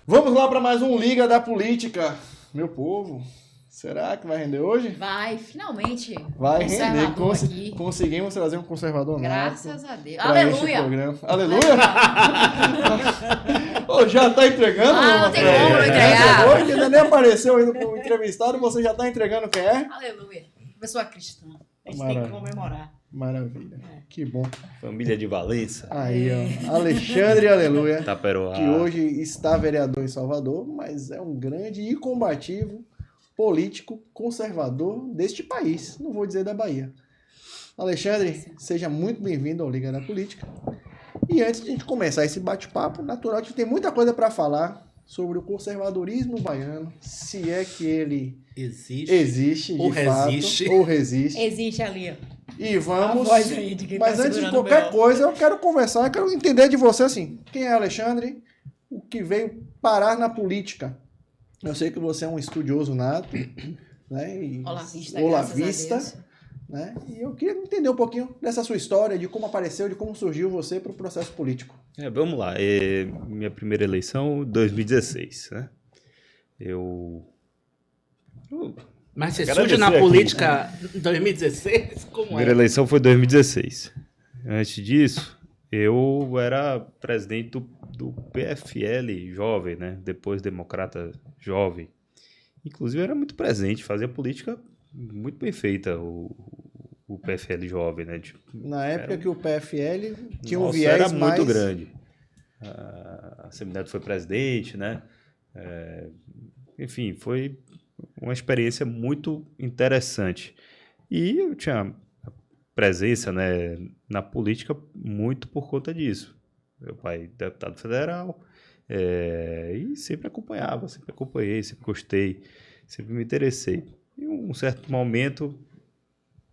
Vamos lá para mais um Liga da Política. Meu povo, será que vai render hoje? Vai, finalmente. Vai render. Aqui. Conseguimos trazer um conservador Graças a Deus. Aleluia! Aleluia! Oh, já tá entregando? Não tem como não entregar. Hoje ainda nem apareceu ainda pro entrevistado, você já tá entregando quem é? Aleluia. Pessoa cristã. A gente Maravilha. tem que comemorar. Maravilha. Que bom. Família de Valença. Aí, ó. Alexandre Aleluia. Taperoá. Que hoje está vereador em Salvador, mas é um grande e combativo político conservador deste país. Não vou dizer da Bahia. Alexandre, seja muito bem-vindo ao Liga da Política. E antes de a gente começar esse bate-papo, natural que tem muita coisa para falar sobre o conservadorismo baiano, se é que ele existe de ou fato, resiste. ou resiste. Existe ali, ó. E vamos. A voz aí de quem Mas tá antes de segurando qualquer o mel. coisa, eu quero conversar, eu quero entender de você assim. Quem é Alexandre? O que veio parar na política? Eu sei que você é um estudioso nato, né? E Olavista, olavista, graças a Deus. né? E eu queria entender um pouquinho dessa sua história, de como apareceu, de como surgiu você para o processo político. Vamos lá. Minha primeira eleição, 2016, né? Mas você Agradecer surge na aqui. política em 2016? Como Primeira é? eleição foi 2016. Antes disso, eu era presidente do PFL jovem, né? Depois Democrata Jovem. Inclusive, eu era muito presente, fazia política muito bem feita, o PFL jovem, né? Tipo, Na época que o PFL tinha um nossa, viés era mais... muito grande. A Semineto foi presidente, né? Enfim, foi uma experiência muito interessante. E eu tinha presença, né, na política muito por conta disso. Meu pai, deputado federal, e sempre acompanhei, sempre gostei, sempre me interessei. Em um certo momento,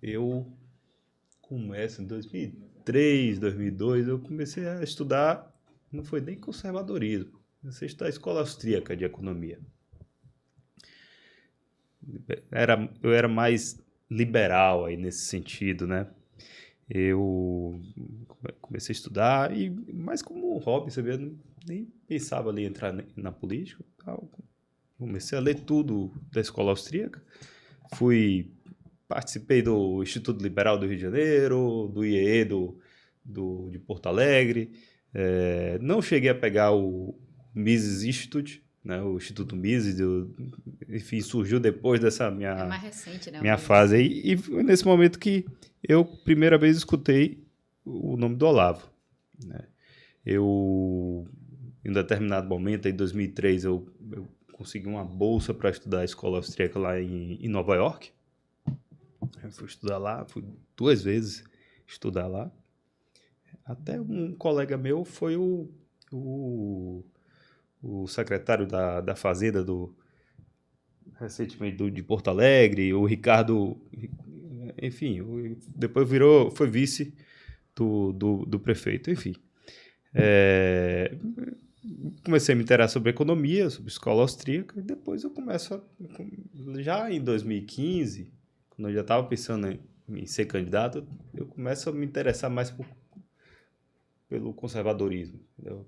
eu começo em 2003, 2002, eu comecei a estudar, não foi nem conservadorismo, comecei a estudar a escola austríaca de economia. Eu era mais liberal aí nesse sentido, né? Eu comecei a estudar, mas como um hobby, sabia? Nem pensava ali em entrar na política. Comecei a ler tudo da escola austríaca. Participei do Instituto Liberal do Rio de Janeiro, do IEE de Porto Alegre. Não cheguei a pegar o Mises Institute, né, o Instituto Mises, enfim, surgiu depois dessa É mais recente, né? minha fase aí. E foi nesse momento que eu, primeira vez, escutei o nome do Olavo, né? Eu, em um determinado momento, em 2003, eu consegui uma bolsa para estudar a escola austríaca lá em Nova York. Eu fui estudar lá, fui 2 vezes estudar lá. Até um colega meu foi o secretário da Fazenda recentemente de Porto Alegre, o Ricardo, enfim, depois foi vice do prefeito, enfim. Comecei a me interessar sobre economia, sobre escola austríaca, e depois eu começo já em 2015, quando eu já estava pensando em ser candidato, eu começo a me interessar mais pelo conservadorismo, entendeu?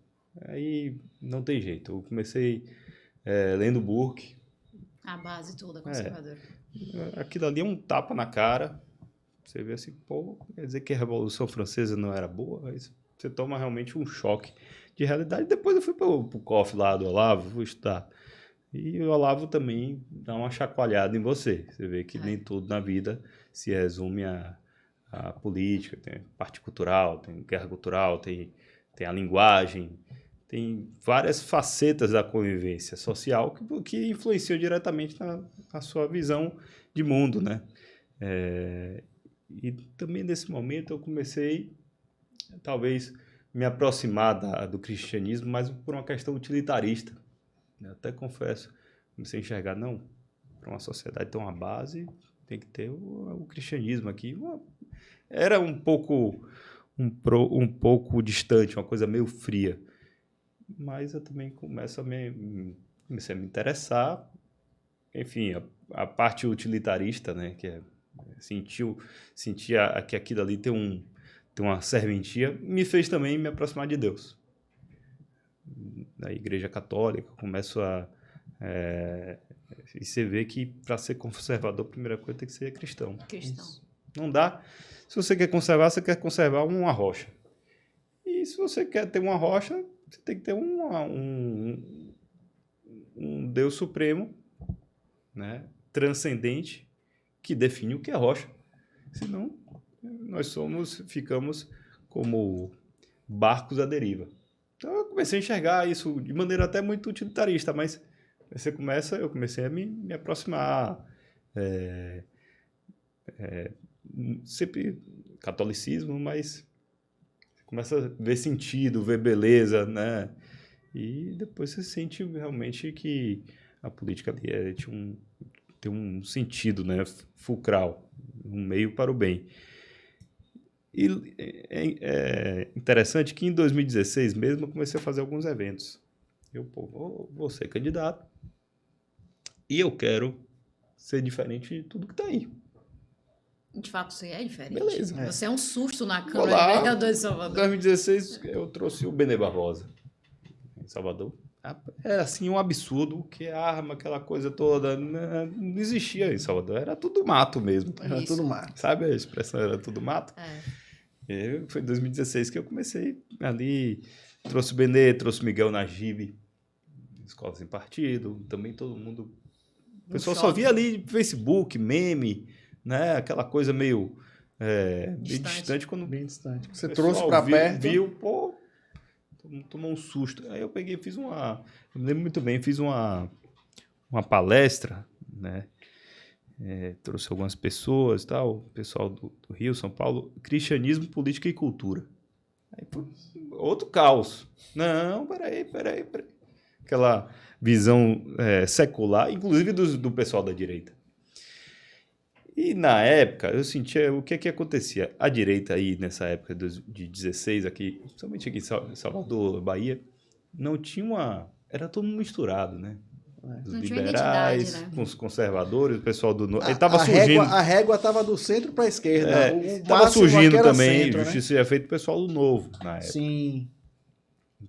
Aí não tem jeito. Eu comecei lendo Burke. A base toda conservadora. Aquilo ali é um tapa na cara. Você vê assim, pô, quer dizer que a Revolução Francesa não era boa? Aí você toma realmente um choque de realidade. Depois eu fui pro COF lá do Olavo, fui estudar. E o Olavo também dá uma chacoalhada em você. Você vê que nem tudo na vida se resume a política. Tem parte cultural, tem guerra cultural, tem a linguagem, tem várias facetas da convivência social que influenciam diretamente na sua visão de mundo, né? E também nesse momento eu comecei, talvez, me aproximar do cristianismo, mas por uma questão utilitarista. Eu até confesso, comecei a enxergar, não, para uma sociedade ter uma base, tem que ter o cristianismo aqui. Era um pouco distante, uma coisa meio fria. Mas eu também comecei a me interessar. Enfim, a parte utilitarista, né, que sentia que aquilo ali tem uma serventia, me fez também me aproximar de Deus. da Igreja Católica, começo a... e você vê que para ser conservador, a primeira coisa tem que ser cristão. Cristão. Não dá. Se você quer conservar uma rocha. E se você quer ter uma rocha, você tem que ter um Deus supremo, né, transcendente, que define o que é rocha. Senão, ficamos como barcos à deriva. Então, eu comecei a enxergar isso de maneira até muito utilitarista, mas eu comecei a me aproximar. Sempre catolicismo, mas você começa a ver sentido, ver beleza, né? E depois você sente realmente que a política ali tem um sentido, né? Fulcral, um meio para o bem. E é interessante que em 2016 mesmo eu comecei a fazer alguns eventos. Vou ser candidato e eu quero ser diferente de tudo que está aí. De fato, você é diferente. Beleza. Você é um susto na Câmara de Vereadores de Salvador. Em 2016 eu trouxe o Benê Barbosa em Salvador. Era assim um absurdo, que a arma, aquela coisa toda, não existia em Salvador. Era tudo mato mesmo. Era tudo mato. Sabe a expressão era tudo mato? Foi em 2016 que eu comecei ali, trouxe o Benê, trouxe o Miguel Najib, Escola Sem Partido, também todo mundo... O pessoal só via ali Facebook, meme, né? Aquela coisa meio bem distante. Bem distante. Você trouxe para perto. Viu, pô, tomou um susto. Aí eu peguei, eu me lembro muito bem, fiz uma palestra, né? Trouxe algumas pessoas e tal, pessoal do Rio, São Paulo, cristianismo, política e cultura. Aí, pô, outro caos. Não, peraí. Aquela visão secular, inclusive do pessoal da direita. E na época, eu sentia o que acontecia. A direita aí, nessa época de 16, aqui, principalmente aqui em Salvador, Bahia, não tinha era todo mundo misturado, né? Os liberais, né? Com os conservadores, o pessoal do... A régua estava do centro para a esquerda. Estava surgindo também, centro, justiça já feita o pessoal do Novo, na época. Sim.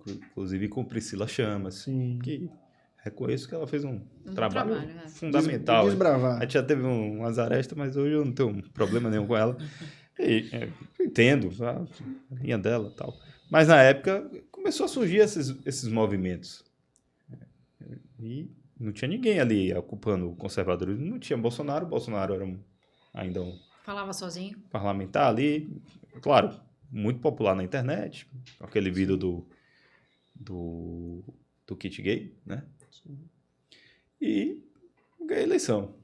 Inclusive com Priscila Chamas. Sim. Que reconheço que ela fez um trabalho fundamental. Desbravar. A gente já teve umas arestas, mas hoje eu não tenho problema nenhum com ela. E, eu entendo a linha dela e tal. Mas na época começou a surgir esses movimentos. E não tinha ninguém ali ocupando o conservadorismo. Não tinha Bolsonaro. Bolsonaro era ainda um... Falava sozinho. Parlamentar ali. Claro, muito popular na internet. Aquele vídeo do kit gay, né? Sim. E ganhei a eleição.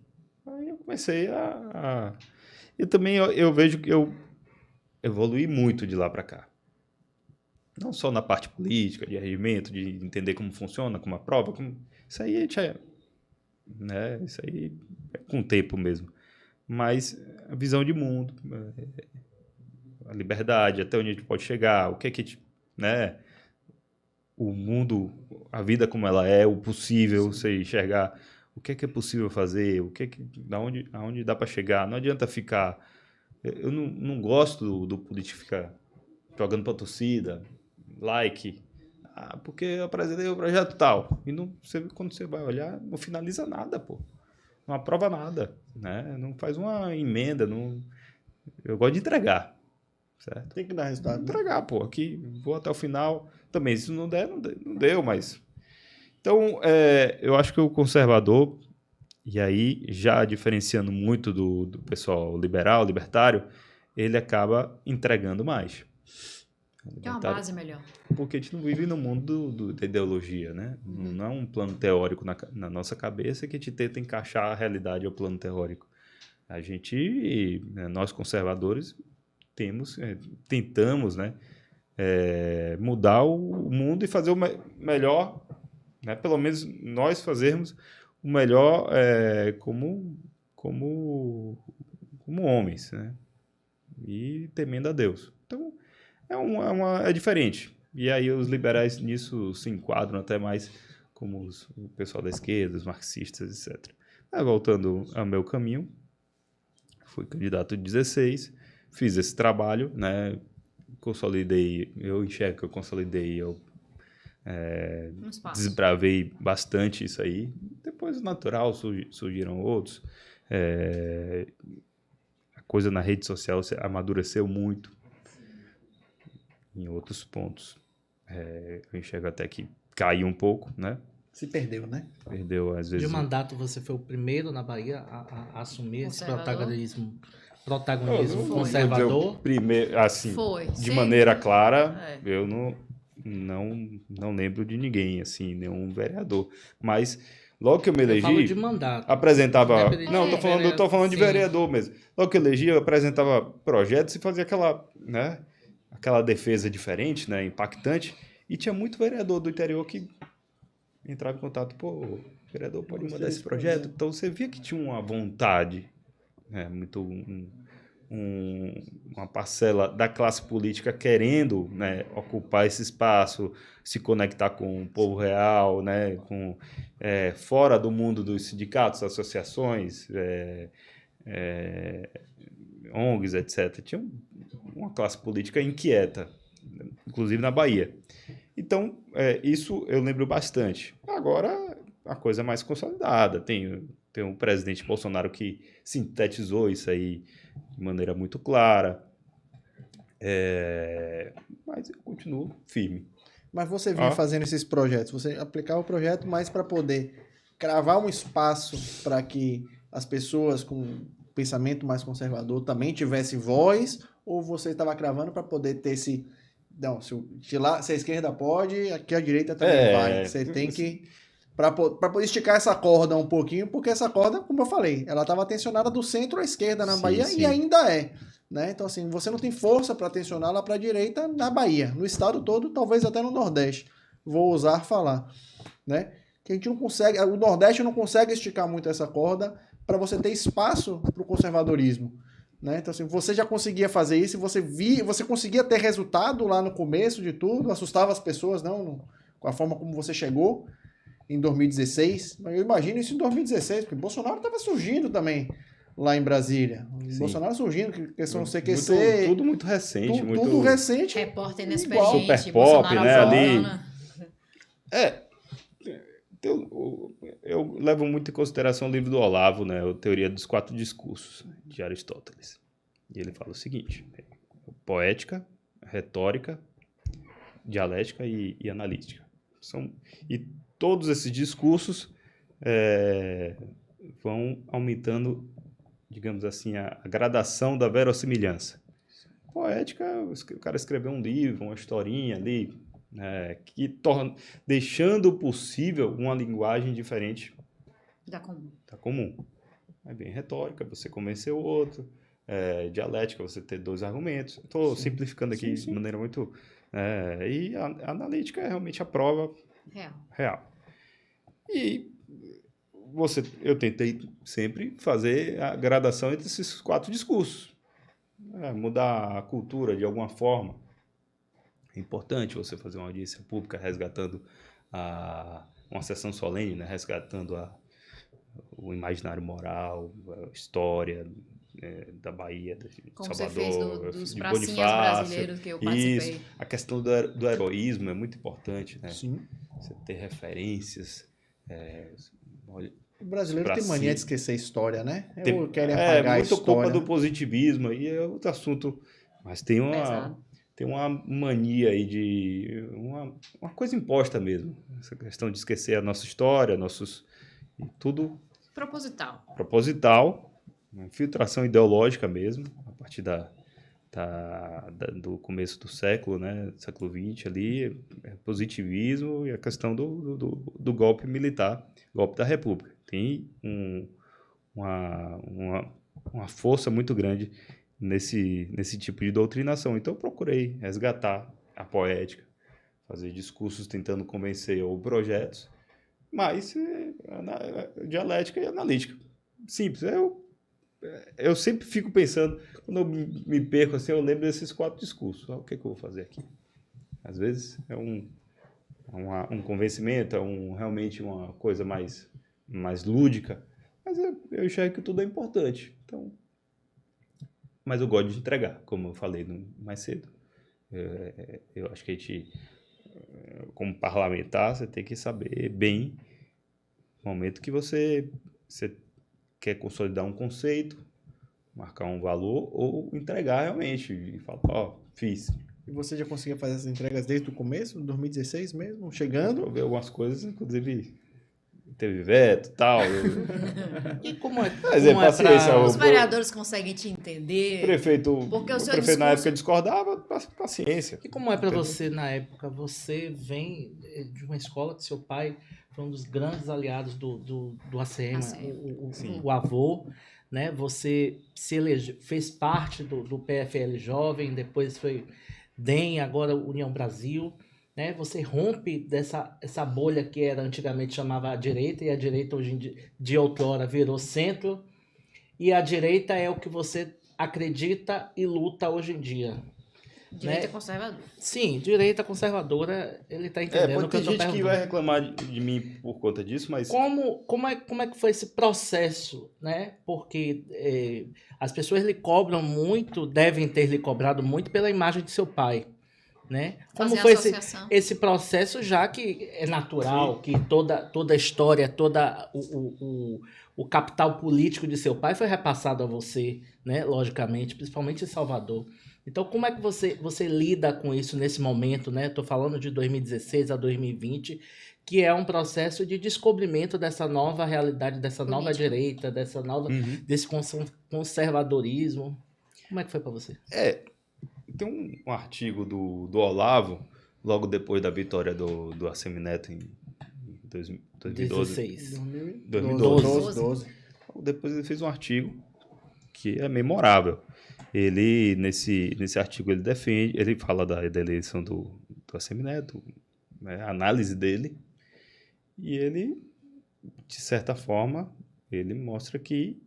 Aí eu comecei E também eu vejo que eu evoluí muito de lá para cá. Não só na parte política, de regimento, de entender como funciona, como aprova. Isso aí Isso aí é com o tempo mesmo. Mas a visão de mundo, a liberdade, até onde a gente pode chegar, o que é que... né? O mundo, a vida como ela é, o possível, você enxergar o que é possível fazer, aonde dá para chegar. Não adianta ficar... Eu não gosto do político ficar jogando para torcida, like, porque eu apresentei o projeto tal. E quando você vai olhar, não finaliza nada, pô. Não aprova nada, né? Não faz uma emenda. Eu gosto de entregar, certo? Tem que dar resultado. Entregar, pô. Aqui, vou até o final. Também, se não der, não deu, mas... Então, eu acho que o conservador, e aí já diferenciando muito do pessoal liberal, libertário, ele acaba entregando mais. Tem uma base melhor. Porque a gente não vive no mundo da ideologia, né? Não é um plano teórico na nossa cabeça que a gente tenta encaixar a realidade ao plano teórico. Nós conservadores, tentamos, né? Mudar o mundo e fazer o melhor, né? Pelo menos nós fazermos o melhor como homens, né? E temendo a Deus. Então, é diferente. E aí os liberais nisso se enquadram até mais como o pessoal da esquerda, os marxistas, etc. Voltando ao meu caminho, fui candidato de 16, fiz esse trabalho, né? Eu enxergo que eu consolidei Um espaço. desbravei bastante isso aí. Depois, natural, surgiram outros. A coisa na rede social amadureceu muito em outros pontos. Eu enxergo até que caiu um pouco, né? Se perdeu, né? Perdeu, às De vezes... mandato, você foi o primeiro na Bahia a assumir esse Conservador. protagonismo Eu não vou dizer o conservador. primeiro, assim, Foi. de Sempre. maneira clara, É. eu não lembro de ninguém, assim, nenhum vereador. Mas logo que eu me Eu falo elegi, de mandato. apresentava... Independente Não, de eu tô falando de sim. vereador mesmo. Logo que eu elegi, eu apresentava projetos e fazia aquela, né, aquela defesa diferente, né, impactante. E tinha muito vereador do interior que entrava em contato, pô, o vereador pode mandar esse projeto. Então você via que tinha uma vontade, muito uma parcela da classe política querendo, né, ocupar esse espaço, se conectar com o povo real, né, fora do mundo dos sindicatos, associações, ONGs, etc. Tinha uma classe política inquieta, inclusive na Bahia. Então, isso eu lembro bastante. Agora, a coisa é mais consolidada. Tem o presidente Bolsonaro que sintetizou isso aí de maneira muito clara. Mas eu continuo firme. Mas você vinha fazendo esses projetos, você aplicava o projeto mais para poder cravar um espaço para que as pessoas com pensamento mais conservador também tivessem voz, ou você estava cravando para poder ter esse... Não, se a esquerda pode, aqui a direita também vai. Você tem que... Para poder esticar essa corda um pouquinho, porque essa corda, como eu falei, ela estava tensionada do centro à esquerda na Bahia e ainda é. Né? Então, assim, você não tem força para tensioná-la para a direita na Bahia, no estado todo, talvez até no Nordeste. Vou ousar falar. Né? Que a gente não consegue, o Nordeste não consegue esticar muito essa corda para você ter espaço para o conservadorismo. Né? Então, assim, você já conseguia fazer isso, você conseguia ter resultado lá no começo de tudo, assustava as pessoas, não, com a forma como você chegou em 2016. Eu imagino isso em 2016, porque Bolsonaro estava surgindo também lá em Brasília. Sim. Bolsonaro surgindo, questão do CQC. Tudo muito recente. Tudo recente. Repórter inexperiente. Super pop, né? Ali. Eu levo muito em consideração o livro do Olavo, né? A Teoria dos Quatro Discursos, de Aristóteles. E ele fala o seguinte: poética, retórica, dialética e analítica. E todos esses discursos vão aumentando, digamos assim, a gradação da verossimilhança. Poética, o cara escreveu um livro, uma historinha ali, que deixando possível uma linguagem diferente da comum. É bem retórica, você convencer o outro. Dialética, você ter dois argumentos. Estou simplificando aqui de maneira muito... e a analítica é realmente a prova real. E eu tentei sempre fazer a gradação entre esses quatro discursos. Mudar a cultura de alguma forma. É importante você fazer uma audiência pública resgatando uma sessão solene, né? Resgatando o imaginário moral, a história da Bahia, de como Salvador, você fez dos de pracinhas Bonifácio. brasileiros que eu participei. Isso. A questão do heroísmo é muito importante, né? Sim. Você ter referências. O brasileiro tem mania de esquecer a história, né? Querem É apagar a muito história. culpa do positivismo, aí é outro assunto. Mas tem uma mania aí de... Uma coisa imposta mesmo. Essa questão de esquecer a nossa história, tudo... Proposital. Uma infiltração ideológica mesmo, a partir do começo do século, né? Século XX ali, positivismo e a questão do golpe militar, golpe da República. Tem uma força muito grande nesse tipo de doutrinação. Então eu procurei resgatar a poética, fazer discursos tentando convencer ou projetos, mas dialética e analítica. Simples. Eu sempre fico pensando, quando eu me perco assim, eu lembro desses quatro discursos. O que eu vou fazer aqui? Às vezes é um convencimento, realmente uma coisa mais lúdica, mas eu enxergo que tudo é importante. Então, mas eu gosto de entregar, como eu falei mais cedo. Eu acho que a gente como parlamentar, você tem que saber bem o momento que você quer consolidar um conceito, marcar um valor ou entregar realmente e falar, ó, fiz. E você já conseguia fazer essas entregas desde o começo, 2016 mesmo, chegando? Eu vi algumas coisas, inclusive teve veto e tal. E como é, Mas é paciência. Os vereadores conseguem te entender. Porque o seu prefeito na discurso... época discordava, paciência. E como é para você na época? Você vem de uma escola que seu pai foi um dos grandes aliados do ACM, o avô, né? Você fez parte do PFL Jovem, depois foi DEM, agora União Brasil, né? Você rompe essa bolha que era antigamente chamava a direita, e a direita hoje em dia, de outrora virou centro, e a direita é o que você acredita e luta hoje em dia. Direita né? conservadora. Sim, direita conservadora, ele está entendendo o que eu tem estou gente que perguntando. vai reclamar de mim por conta disso, mas... Como é que foi esse processo, né? Porque as pessoas lhe cobram muito, devem ter lhe cobrado muito pela imagem de seu pai, né? Como Fazer foi associação. esse processo, já que é natural, que toda a história, o capital político de seu pai foi repassado a você, né? Logicamente, principalmente em Salvador. Então, como é que você lida com isso nesse momento, né? Estou falando de 2016 a 2020, que é um processo de descobrimento dessa nova realidade, dessa nova Política. direita, desse conservadorismo. Como é que foi para você? Tem um artigo do Olavo, logo depois da vitória do Assemineto em 2012. 16. 2012. Depois ele fez um artigo que é memorável. Ele, nesse artigo, ele fala da eleição do Assemineto, né, a análise dele, e ele, de certa forma, ele mostra que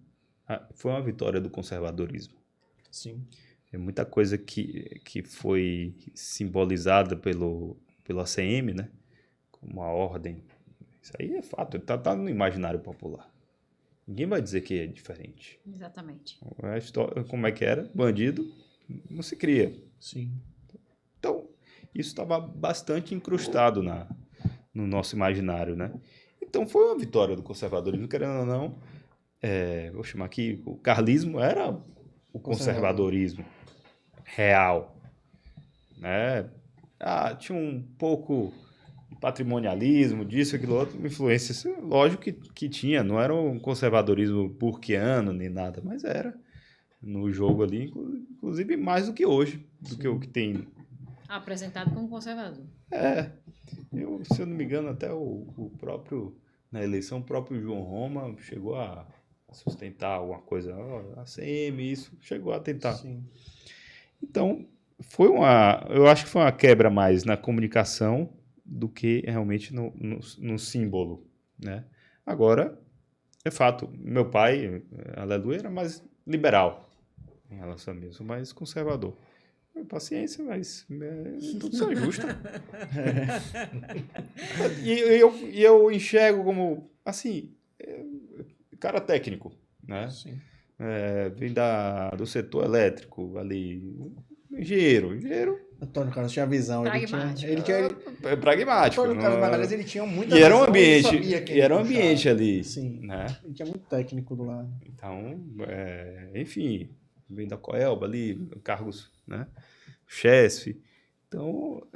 foi uma vitória do conservadorismo. Sim. É muita coisa que foi simbolizada pelo ACM, né, como a ordem. Isso aí é fato, tá no imaginário popular. Ninguém vai dizer que é diferente. Exatamente. A história, como é que era? Bandido não se cria. Sim. Então, isso estava bastante incrustado no nosso imaginário, né? Então, foi uma vitória do conservadorismo, querendo ou não. Vou chamar aqui, o carlismo era o conservadorismo real, né? Tinha um pouco patrimonialismo, disso, aquilo outro, influências, lógico que tinha, não era um conservadorismo burkeano nem nada, mas era no jogo ali, inclusive mais do que hoje, do que o que tem. Apresentado como conservador. Se eu não me engano, até o próprio, na eleição, o próprio João Roma chegou a sustentar alguma coisa, a ACM, isso, chegou a tentar. Sim. Então, eu acho que foi uma quebra mais na comunicação do que realmente no símbolo, né? Agora, é fato, meu pai, aleluia, era mais liberal em relação a isso, mais conservador. Paciência, mas tudo são justo. E eu enxergo como, assim, cara técnico, né? Sim. Vem do setor elétrico ali, engenheiro. Antônio Carlos tinha visão. Pragmático. Ele tinha É pragmático. Antônio Carlos Magalhães, ele tinha muita E era um visão, ele ambiente, sabia que e ele era um puxava. ambiente ali, Sim. né? Ele tinha muito técnico do lado. Então, enfim, vem da Coelba ali, cargos, né? Chefe. Então,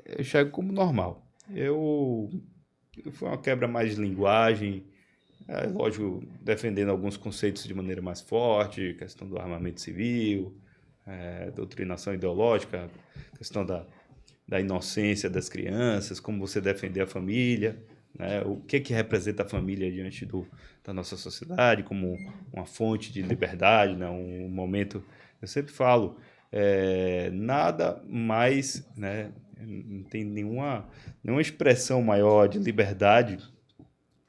eu enxergo como normal. Foi uma quebra mais de linguagem, lógico, defendendo alguns conceitos de maneira mais forte, questão do armamento civil, doutrinação ideológica, questão da inocência das crianças, como você defender a família, né? O que representa a família diante da nossa sociedade, como uma fonte de liberdade, né? Um momento, eu sempre falo, nada mais, né? Não tem nenhuma expressão maior de liberdade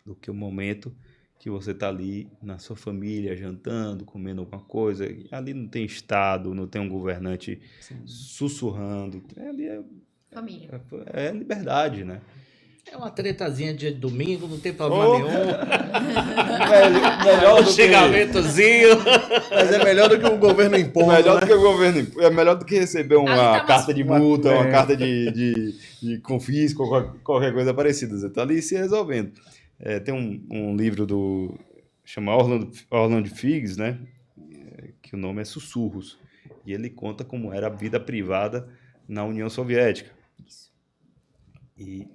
do que o momento que você está ali na sua família, jantando, comendo alguma coisa. Ali não tem Estado, não tem um governante sussurrando. Ali Família. é liberdade, né? É uma tretazinha de domingo, não tem problema nenhum. Melhor um xingamentozinho. Mas é melhor do que o governo impor. Melhor né? do que o governo. É melhor do que receber uma carta de multa, uma É. carta de confisco, qualquer coisa parecida. Você está ali se resolvendo. Tem um livro chama Orland Figes, né? Que o nome é Sussurros. E ele conta como era a vida privada na União Soviética. E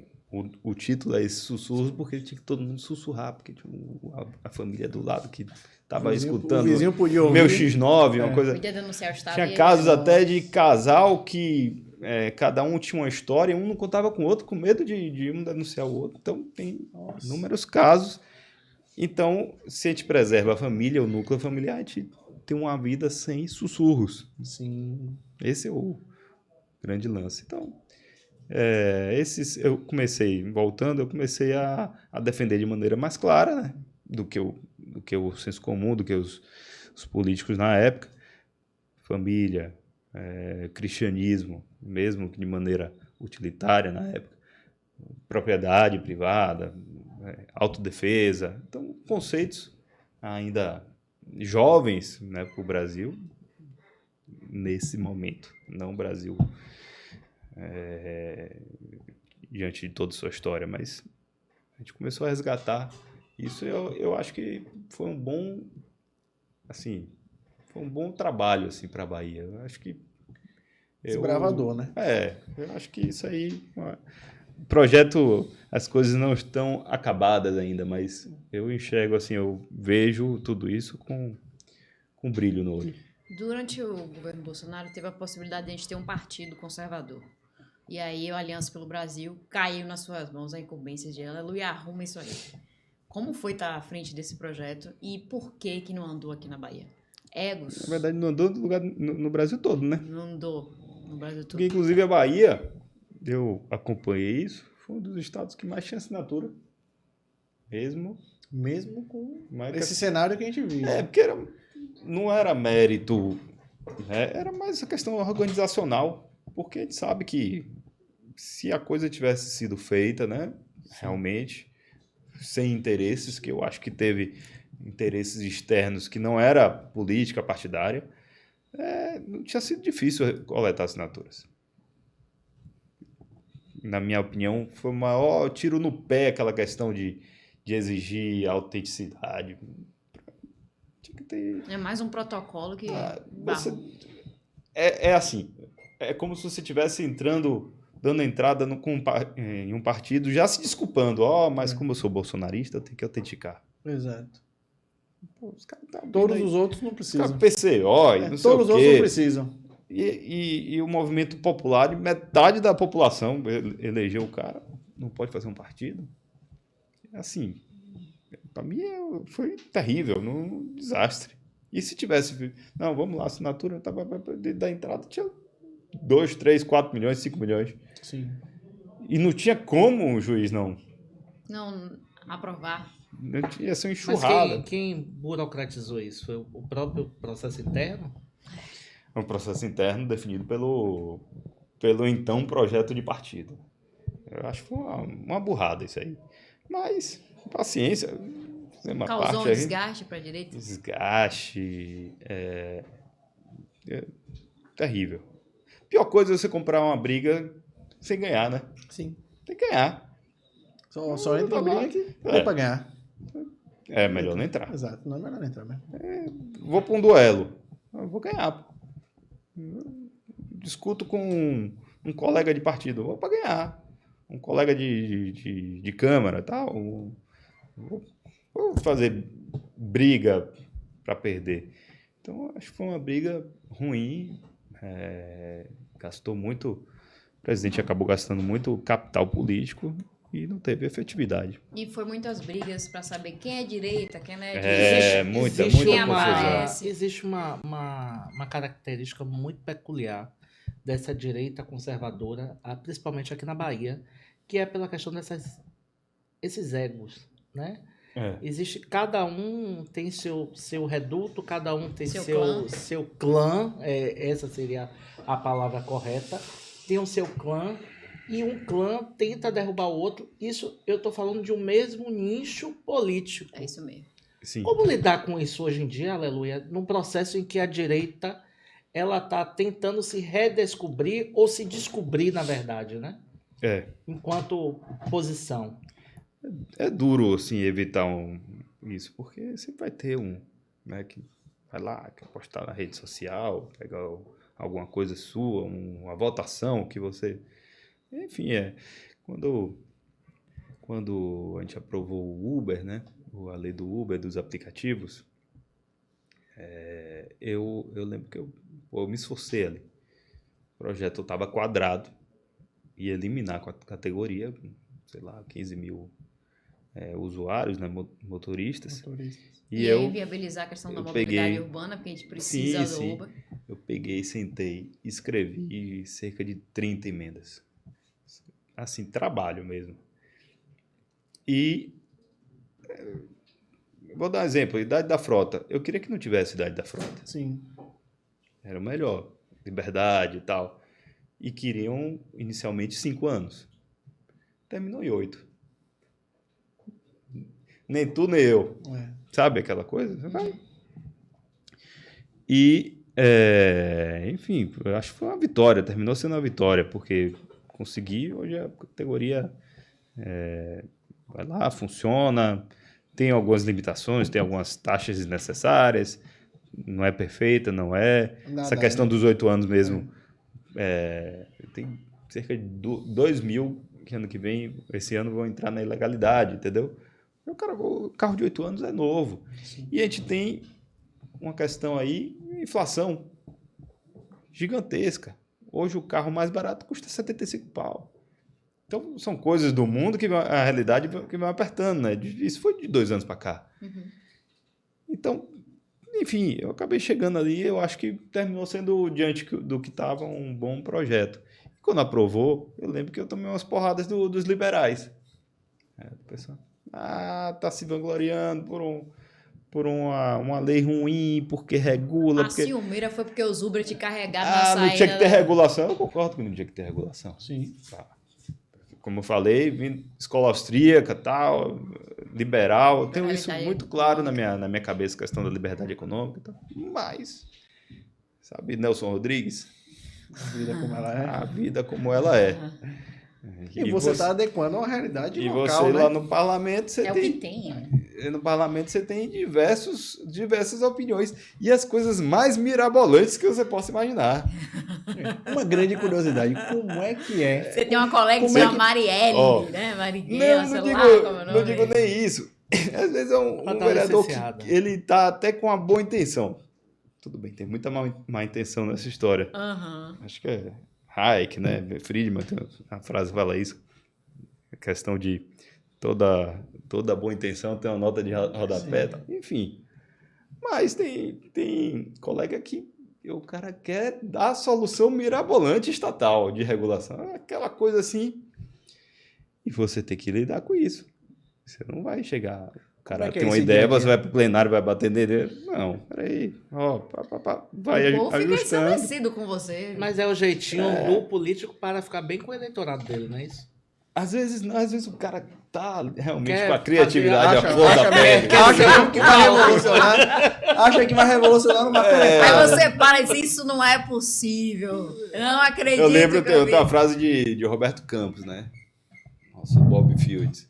o título é esses sussurros porque tinha que todo mundo sussurrar, porque tinha a família do lado que estava escutando. O vizinho podia ouvir. Meu X9, uma coisa. Podia denunciar o Estado. Tinha casos até de casal que cada um tinha uma história e um não contava com o outro, com medo de um denunciar o outro. Então, tem inúmeros casos. Então, se a gente preserva a família, o núcleo familiar, a gente tem uma vida sem sussurros. Sim. Esse é o grande lance. Então, eu comecei a defender de maneira mais clara, né, do que o senso comum, do que os políticos na época. Família, cristianismo, mesmo que de maneira utilitária na época, propriedade privada, autodefesa. Então, conceitos ainda jovens, né, para o Brasil, nesse momento. Não o Brasil diante de toda a sua história, mas a gente começou a resgatar isso. Eu acho que foi um bom trabalho assim, para a Bahia. Eu acho que Desbravador, né? Eu acho que isso aí... O projeto, as coisas não estão acabadas ainda, mas eu enxergo assim, eu vejo tudo isso com brilho no olho. Durante o governo Bolsonaro, teve a possibilidade de a gente ter um partido conservador. E aí, a Aliança pelo Brasil caiu nas suas mãos, a incumbência de Aleluia, arruma isso aí. Como foi estar à frente desse projeto e por que não andou aqui na Bahia? Egos? Na verdade, não andou no Brasil todo, né? Não andou no Brasil todo. Porque, inclusive, a Bahia, eu acompanhei isso, foi um dos estados que mais tinha assinatura. Mesmo Com mais esse cenário que a gente viu. Porque não era mérito, né? Era mais essa questão organizacional, porque a gente sabe que se a coisa tivesse sido feita, né, realmente, sem interesses, que eu acho que teve interesses externos que não era política partidária, não tinha sido difícil coletar assinaturas. Na minha opinião, foi o maior tiro no pé aquela questão de exigir autenticidade. Tinha que ter... É mais um protocolo que... assim, é como se você estivesse dando entrada em um partido, já se desculpando. Mas como eu sou bolsonarista, eu tenho que autenticar. Exato. Pô, os caras todos os outros não precisam. PCO, não sei todos os outros não precisam. E o movimento popular, metade da população elegeu o cara, não pode fazer um partido. Assim, para mim foi terrível, um desastre. E se tivesse, não, vamos lá, assinatura, da entrada tinha 2, 3, 4 milhões, 5 milhões. Sim. E não tinha como o juiz não aprovar. Ia ser uma enxurrada. Mas quem burocratizou isso? Foi o próprio processo interno? É um processo interno definido pelo então projeto de partido. Eu acho que foi uma burrada isso aí. Mas, paciência. Causou um desgaste para a direita? Desgaste. Terrível. Pior coisa é você comprar uma briga sem ganhar, né? Sim. Tem que ganhar. Só entra em briga que é para ganhar. É melhor não entrar. Exato, não é melhor não entrar mesmo. Vou para um duelo. Eu vou ganhar. Discuto com um colega de partido. Vou para ganhar. Um colega de câmara, tal. Vou fazer briga para perder. Então, acho que foi uma briga ruim. Gastou muito. O presidente acabou gastando muito capital político e não teve efetividade. E foi muitas brigas para saber quem é direita, quem não é direita. Muita confusão. Existe uma característica muito peculiar dessa direita conservadora, principalmente aqui na Bahia, que é pela questão esses egos, né? Existe, cada um tem seu reduto, cada um tem seu clã, essa seria a palavra correta, tem o seu clã, e um clã tenta derrubar o outro. Isso eu estou falando de um mesmo nicho político. É isso mesmo. Sim. Como lidar com isso hoje em dia, aleluia, num processo em que a direita ela está tentando se redescobrir ou se descobrir, na verdade, né? Enquanto posição. É duro, assim, evitar isso, porque sempre vai ter né, que vai lá, quer postar na rede social, pegar alguma coisa sua, uma votação que você... Enfim, quando a gente aprovou o Uber, né, a lei do Uber, dos aplicativos, eu lembro que eu me esforcei ali. O projeto estava quadrado, ia eliminar a categoria, sei lá, 15 mil usuários, né, motoristas. E aí viabilizar a questão da mobilidade urbana, porque a gente precisa do Uber. Eu peguei, sentei, escrevi cerca de 30 emendas. Assim, trabalho mesmo. E vou dar um exemplo, idade da frota. Eu queria que não tivesse idade da frota. Sim. Era o melhor. Liberdade e tal. E queriam, inicialmente, 5 anos. Terminou em 8. Nem tu, nem eu. Sabe aquela coisa? E, enfim, eu acho que foi uma vitória. Terminou sendo uma vitória, porque consegui. Hoje a categoria vai lá, funciona. Tem algumas limitações, tem algumas taxas desnecessárias. Não é perfeita, não é. Essa questão dos 8 anos mesmo. Tem cerca de 2 mil que ano que vem, esse ano, vão entrar na ilegalidade, entendeu? O carro de 8 anos é novo. Sim. E a gente tem uma questão aí, inflação gigantesca. Hoje o carro mais barato custa 75 pau. Então são coisas do mundo que a realidade que vai apertando, né? Isso foi de 2 anos para cá. Uhum. Então, enfim, eu acabei chegando ali, eu acho que terminou sendo, diante do que estava, um bom projeto. E quando aprovou, eu lembro que eu tomei umas porradas dos liberais. Do pessoal. Tá se vangloriando por uma lei ruim, porque regula. A ciumeira foi porque os Uber te carregaram na saída. Não tinha que ter regulação. Eu concordo que não tinha que ter regulação. Sim. Tá. Como eu falei, vim escola austríaca, tal, liberal. Eu tenho isso muito claro na minha cabeça, a questão da liberdade econômica. Tal. Mas, sabe, Nelson Rodrigues? A vida como ela é. A vida como ela é. E você está adequando a uma realidade local, e você, né? Lá no parlamento, você tem... o que tem, né? No parlamento você tem diversas opiniões. E as coisas mais mirabolantes que você possa imaginar. Uma grande curiosidade. Como é que é? Você tem uma colega que chama Marielle, né? Marighella, não digo nem isso. Às vezes é um vereador que ele está até com uma boa intenção. Tudo bem, tem muita má intenção nessa história. Uhum. Acho que é Hayek, né? Friedman, a frase fala isso. A questão de toda boa intenção tem uma nota de rodapé. Tá? Enfim. Mas tem colega que o cara quer dar solução mirabolante estatal de regulação. Aquela coisa assim. E você tem que lidar com isso. Você não vai chegar... O cara tem uma ideia, você vai pro plenário, vai bater nele. Não, peraí. Vai ajustando. Ou fica ensandecido com você. Mas é o jeitinho do político para ficar bem com o eleitorado dele, não é isso? Às vezes o cara tá realmente com a criatividade à flor da pele. Acha que vai revolucionar. Acha que vai revolucionar numa Aí você para e diz, isso não é possível. Eu não acredito. Eu lembro, tem uma frase de Roberto Campos, né? Nossa, Bob Fields.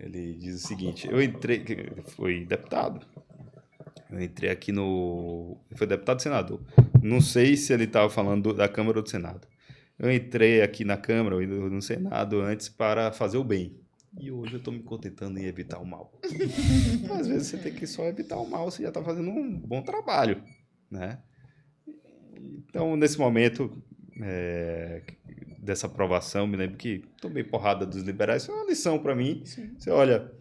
Ele diz o seguinte, eu entrei, foi deputado, eu entrei aqui foi deputado e senador, não sei se ele estava falando da Câmara ou do Senado, eu entrei aqui na Câmara ou no Senado antes para fazer o bem, e hoje eu estou me contentando em evitar o mal. Às vezes você tem que só evitar o mal, você já está fazendo um bom trabalho, né? Então, nesse momento... dessa aprovação, me lembro que tomei porrada dos liberais, foi uma lição para mim. Sim. Você olha,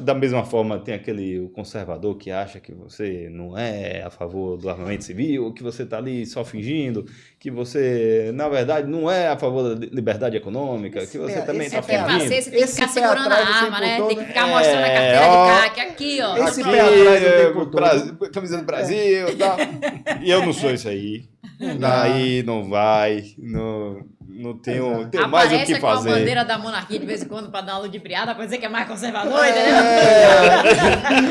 da mesma forma tem o conservador que acha que você não é a favor do armamento civil, que você está ali só fingindo, que você, na verdade, não é a favor da liberdade econômica, que você também está fingindo. Você tem que ficar segurando a arma, né? Tem que ficar mostrando a carteira de CAC aqui, ó. Esse pé atrás do tempo todo. Camisa do Brasil e tal. E eu não sou isso aí. Aí não vai, não tenho mais o Aparece que com a fazer. bandeira da monarquia de vez em quando pra dar uma ludibriada, pra dizer que é mais conservador, entendeu?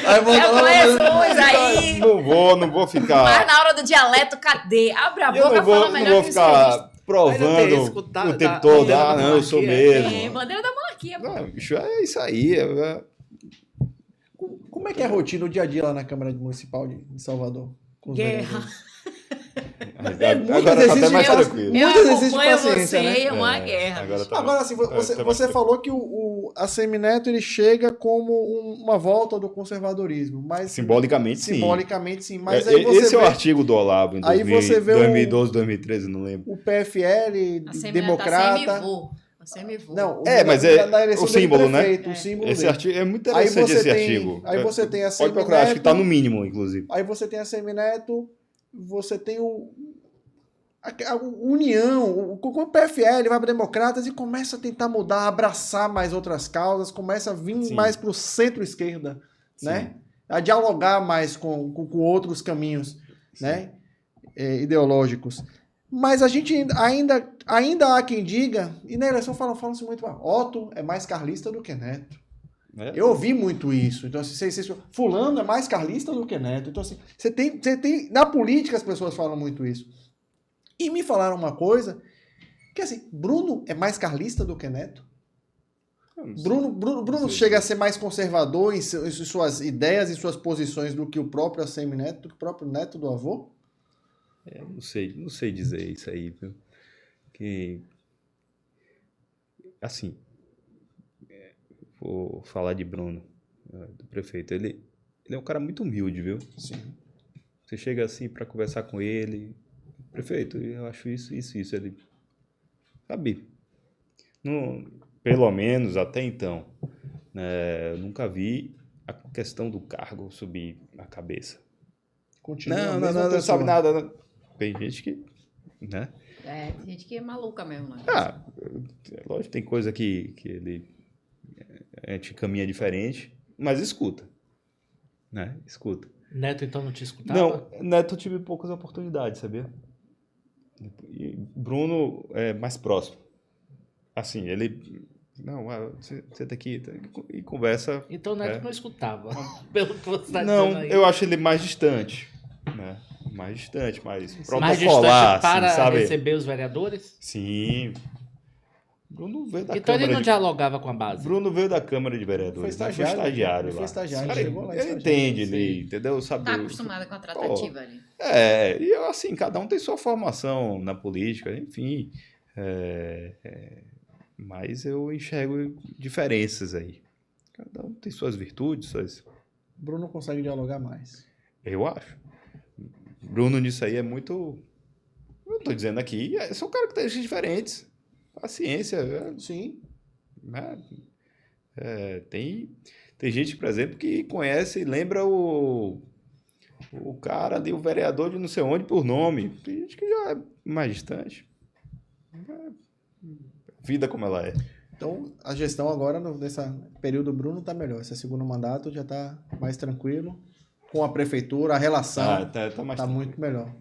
Aí Eu conheço uns aí. Não vou ficar. Mas na hora do dialeto, cadê? Abre a Eu boca, não vou, fala não melhor vou que os ficar Aí provando não tem isso, o tempo todo. bandeira da Não, eu sou monarquia. mesmo. É, bandeira da monarquia, pô. Não, bicho, é isso aí. Como é que é a rotina, o dia a dia lá na Câmara Municipal de Salvador? Com os Guerra. vereadores? Agora tá até mais eu- tranquilo. Eu Muito exercício de acompanho paciência, você, né? é uma guerra. Agora bicho. tá Agora, assim, você tá mais falou que a Semineto ele chega como uma volta do conservadorismo, mas simbolicamente, sim. simbolicamente sim. Mas aí você Esse é o vê artigo do Olavo em Aí você vê 2012, 2013, não lembro. o PFL, A Semineto democrata. tá sem A semivoo. Não, Mas é da eleição o símbolo, dele né? prefeito, o símbolo Esse dele. artigo é muito Aí interessante, você esse tem- artigo. aí você tem a Pode procurar, acho que tá no Semineto. mínimo, inclusive. Aí você tem a Semineto, você tem a união, o PFL vai para democratas e começa a tentar mudar, abraçar mais outras causas, começa a vir Sim. mais para o centro-esquerda, Sim. né? A dialogar mais com outros caminhos, né? Ideológicos. Mas a gente ainda há quem diga, e na eleição falam-se muito, Otto é mais carlista do que Neto. É. Eu ouvi muito isso. Então, assim, fulano é mais carlista do que Neto. Então, assim, você tem. Na política as pessoas falam muito isso. E me falaram uma coisa, que assim, Bruno é mais carlista do que Neto? Eu não sei. Bruno sei. chega a ser mais conservador em suas ideias e suas posições do que o próprio ACM Neto, do que o próprio neto do avô? Não sei dizer isso aí, viu? Que, assim, vou falar de Bruno, do prefeito. Ele é um cara muito humilde, viu? Sim. Você chega assim para conversar com ele, prefeito, eu acho isso. Ele, sabe, pelo menos até então, eu nunca vi a questão do cargo subir a cabeça. Continua a Não mesma pessoa. sabe nada. Não. Tem gente que, né? Tem gente que é maluca mesmo, né? Lógico, tem coisa que a gente caminha diferente, mas escuta, né? Escuta. Neto, então, não te escutava? Não, Neto eu tive poucas oportunidades, sabia? E Bruno é mais próximo. Assim, ele... Não, senta aqui e conversa. Então, Neto não escutava, pelo que você está Não, dizendo aí. eu acho ele mais distante, né? Mais distante, mais Mais distante protocolar, para assim, sabe? receber os vereadores? Sim. Bruno veio da Então Câmara ele não dialogava com a base? Bruno veio da Câmara de Foi Vereadores. estagiário. Lá. Foi estagiário, Cara, chegou lá ele estagiário. entende ali, entendeu? Sabe? Tá acostumada com a tratativa ali. E assim, cada um tem sua formação na política, enfim. Mas eu enxergo diferenças aí. Cada um tem suas virtudes, Bruno consegue dialogar mais. eu acho. Bruno nisso aí é muito... Eu tô dizendo aqui, são características diferentes. Paciência, Sim. né? Tem gente, por exemplo, que conhece e lembra o cara ali, o vereador de não sei onde, por nome. Tem gente que já é mais distante. Vida como ela é. Então, a gestão agora, nesse período, Bruno está melhor. Esse segundo mandato já está mais tranquilo. Com a prefeitura, a relação Tá mais está tranquilo. muito melhor.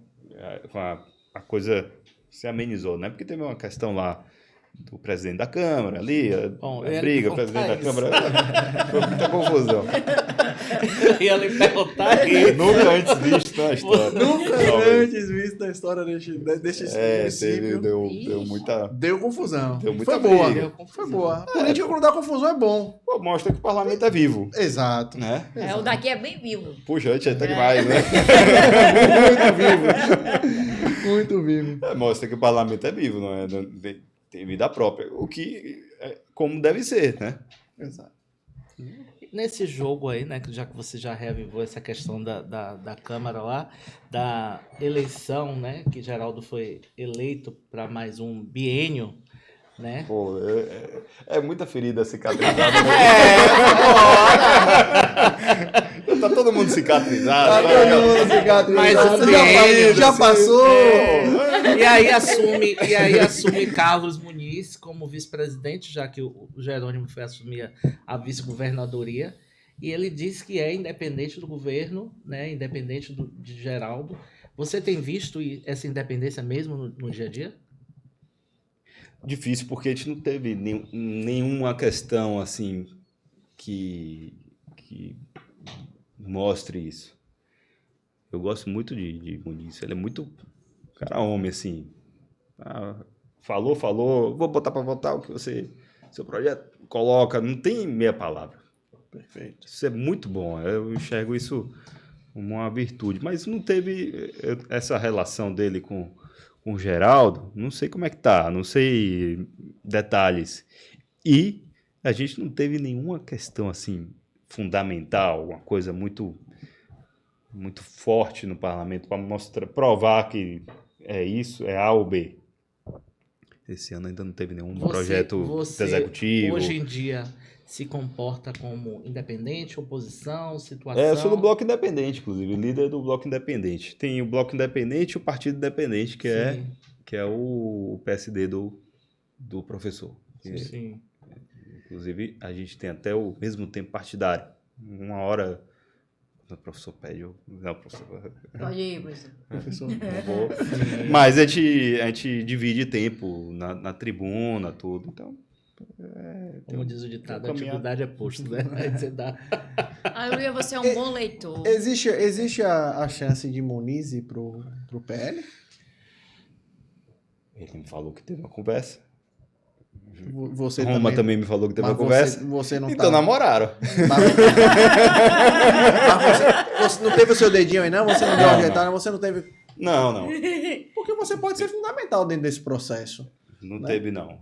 A coisa se amenizou, né? Porque teve uma questão lá do presidente da Câmara ali, Bom, a eu ia briga, lhe o presidente da perguntar Câmara. Foi muita confusão. Eu ia lhe perguntar isso. Nunca antes visto na história. Nunca Talvez. antes visto na história deste Deu município. muita... Deu confusão. Deu muita Foi boa. briga. Foi boa. A política quando dá confusão é bom. Pô, mostra que o parlamento é vivo, Exato. né? O daqui é bem vivo. Puxa, antes tá demais, né? Muito vivo. Mostra que o parlamento é vivo, não é? Tem vida própria. O que é como deve ser, né? Exato. Nesse jogo aí, né, já que você já reavivou essa questão da Câmara lá, da eleição, né, que Geraldo foi eleito para mais um biênio, né? Pô, é muita ferida cicatrizada. Né? Tá todo mundo cicatrizado. Tá todo mundo cicatrizado. Mas o já, biênio, já passou. E aí assume Carlos Muniz como vice-presidente, já que o Jerônimo foi assumir a vice-governadoria. E ele diz que é independente do governo, né, independente de Geraldo, Você tem visto essa independência mesmo no dia a dia? Difícil, porque a gente não teve nenhuma questão assim que mostre isso. Eu gosto muito de Muniz. Ele é muito cara homem, assim. Falou, vou botar para votar o que seu projeto coloca. Não tem meia palavra. Perfeito. Isso é muito bom. Eu enxergo isso como uma virtude. Mas não teve essa relação dele com o Geraldo. Não sei como é que tá. Não sei detalhes. E a gente não teve nenhuma questão assim fundamental, uma coisa muito forte no parlamento para provar que é isso, é A ou B. Esse ano ainda não teve nenhum projeto executivo. Hoje em dia se comporta como independente, oposição, situação? Eu sou do Bloco Independente, inclusive, líder do Bloco Independente. Tem o Bloco Independente e o Partido Independente, que é o PSD do professor. Sim. Inclusive, a gente tem até o mesmo tempo partidário. Uma hora... O professor pede, não, professor. Pode ir, professor. Mas a gente divide tempo na tribuna, tudo. Então, como diz o ditado, a atividade é posto, né? Aí você dá. Aleluia, você é um bom leitor. Existe a chance de Muniz ir pro PL? Ele me falou que teve uma conversa. Você Roma também me falou que teve uma conversa. Você não então namoraram. Mas você não teve o seu dedinho aí, não? Você não deu ajeitada, você não teve... Não. Porque você pode ser fundamental dentro desse processo. Não teve, não.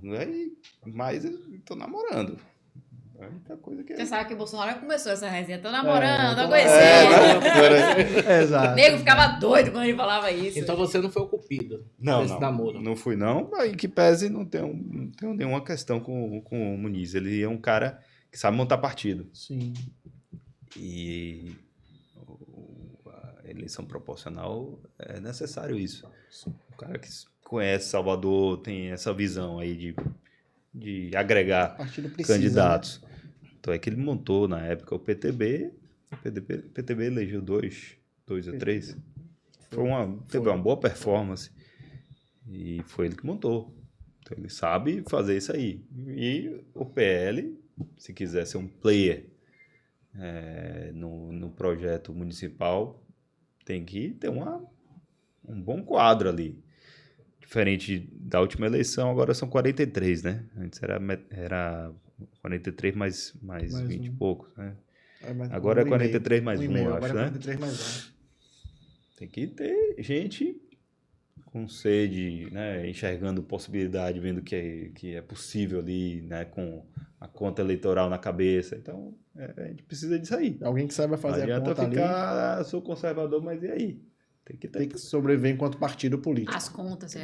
Mas eu tô namorando. É muita coisa que... Você sabe que o Bolsonaro começou essa resenha. Tô namorando, tô conhecendo. Exato. O nego ficava doido quando ele falava isso. Então você não foi o cupido desse namoro? Não fui, não. Em que pese, não tenho nenhuma questão com o Muniz. Ele é um cara que sabe montar partido. Sim. E a eleição proporcional é necessário isso. O cara que conhece Salvador tem essa visão aí de agregar candidatos. Né? Então é que ele montou na época o PTB. O PTB elegeu 2 ou 3. Teve uma boa performance. E foi ele que montou. Então ele sabe fazer isso aí. E o PL, se quiser ser um player no projeto municipal, tem que ter um bom quadro ali. Diferente da última eleição, agora são 43, né? Antes era 43 mais 20 e poucos, né? Agora é 43 mais 1, eu acho, né? 43 mais 1. Tem que ter gente com sede, né? Enxergando possibilidade, vendo que é possível ali, né? Com a conta eleitoral na cabeça. Então, a gente precisa disso aí. Alguém que saiba fazer a conta ali. Sou conservador, mas e aí? Tem que sobreviver enquanto partido político. As contas,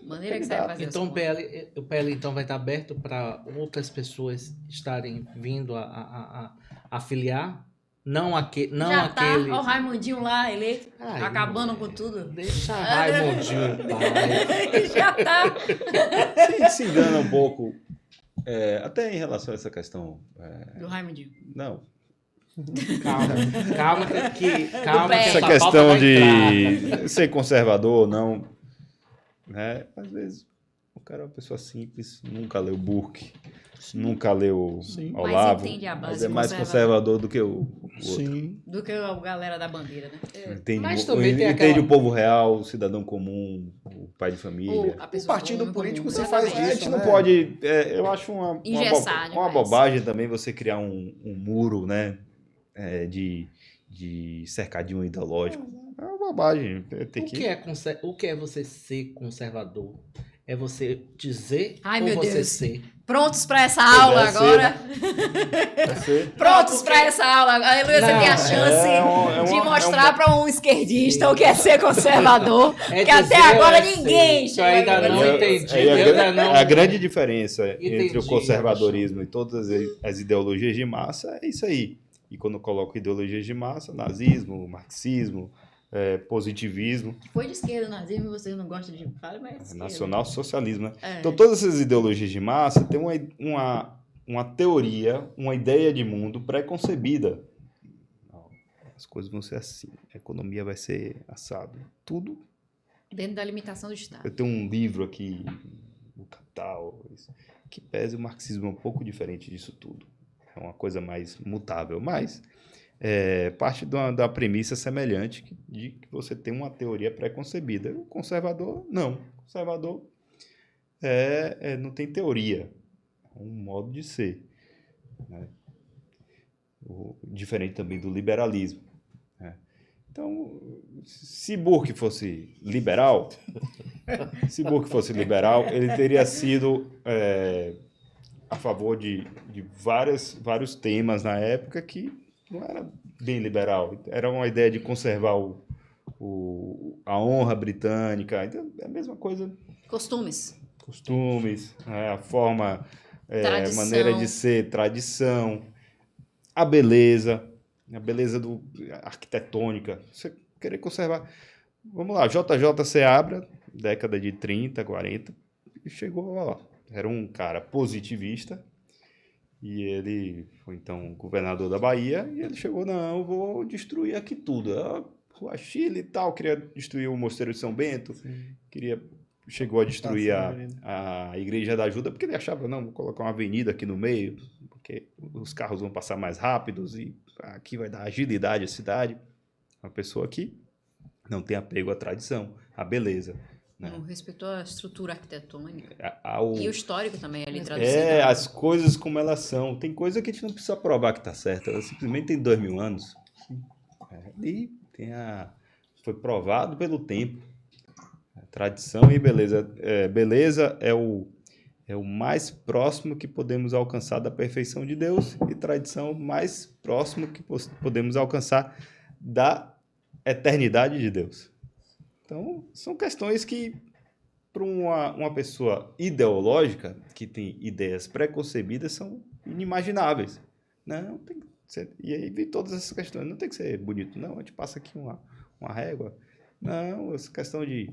maneira que você vai fazer. Então o PL então vai estar aberto para outras pessoas estarem vindo a afiliar? Não aquele. Ó, o Raimundinho lá, eleito, acabando com tudo. Deixa Raimundinho. Já tá. Se engana um pouco, até em relação a essa questão. Do Raimundinho. Não. Calma. Essa questão de ser conservador ou não, né? Às vezes o cara é uma pessoa simples, nunca leu Burke, nunca leu Olavo, mas é mais conservador do que o outro. Do que a galera da bandeira, né? Entende o povo real, o cidadão comum, o pai de família. O partido político você faz isso, a gente não pode... eu acho uma bobagem também você criar um muro, né? De cercadinho ideológico. É uma bobagem. O que é você ser conservador? É você dizer ou você Deus. ser? Prontos para essa aula agora? Prontos para essa aula. Aleluia, você tem a chance de mostrar para um esquerdista o que é ser conservador, que até agora ninguém chegou. Ainda não entendi. A grande diferença entre o conservadorismo e todas as ideologias de massa é isso aí. E quando eu coloco ideologias de massa, nazismo, marxismo, positivismo. Foi de esquerda o nazismo e vocês não gostam de falar, mas nacional-socialismo, né? Então, todas essas ideologias de massa têm uma teoria, uma ideia de mundo pré-concebida. as coisas vão ser assim, a economia vai ser assado. Tudo. Dentro da limitação do Estado. Eu tenho um livro aqui, O Capital, que pese o marxismo é um pouco diferente disso tudo. É uma coisa mais mutável, mas parte da premissa semelhante de que você tem uma teoria pré-concebida. O conservador, não. O conservador não tem teoria. É um modo de ser. Né? Diferente também do liberalismo. Né? Então, se Burke fosse liberal, ele teria sido a favor de vários temas na época que não era bem liberal. Era uma ideia de conservar a honra britânica. Então, é a mesma coisa. Costumes, A forma, tradição. maneira de ser, tradição, a beleza arquitetônica. Você querer conservar. Vamos lá, JJ Seabra, década de 30, 40, e chegou lá. Era um cara positivista. E ele foi, então, governador da Bahia, e ele chegou, não, vou destruir aqui tudo. Rua Chile e tal, queria destruir o Mosteiro de São Bento, chegou a destruir a Igreja da Ajuda, porque ele achava, não, vou colocar uma avenida aqui no meio, porque os carros vão passar mais rápidos, e aqui vai dar agilidade à cidade. Uma pessoa que não tem apego à tradição, à beleza. Né? Não respeitou a estrutura arquitetônica. E o histórico também ali traduzido. As coisas como elas são. Tem coisa que a gente não precisa provar que está certa. Ela simplesmente tem 2000 anos. E foi provado pelo tempo. Tradição e beleza. Beleza é o mais próximo que podemos alcançar da perfeição de Deus, e tradição mais próximo que podemos alcançar da eternidade de Deus. Então, são questões que, para uma pessoa ideológica, que tem ideias pré-concebidas, são inimagináveis. Não tem que ser, e aí vem todas essas questões. Não tem que ser bonito, não. A gente passa aqui uma régua. Não, essa questão de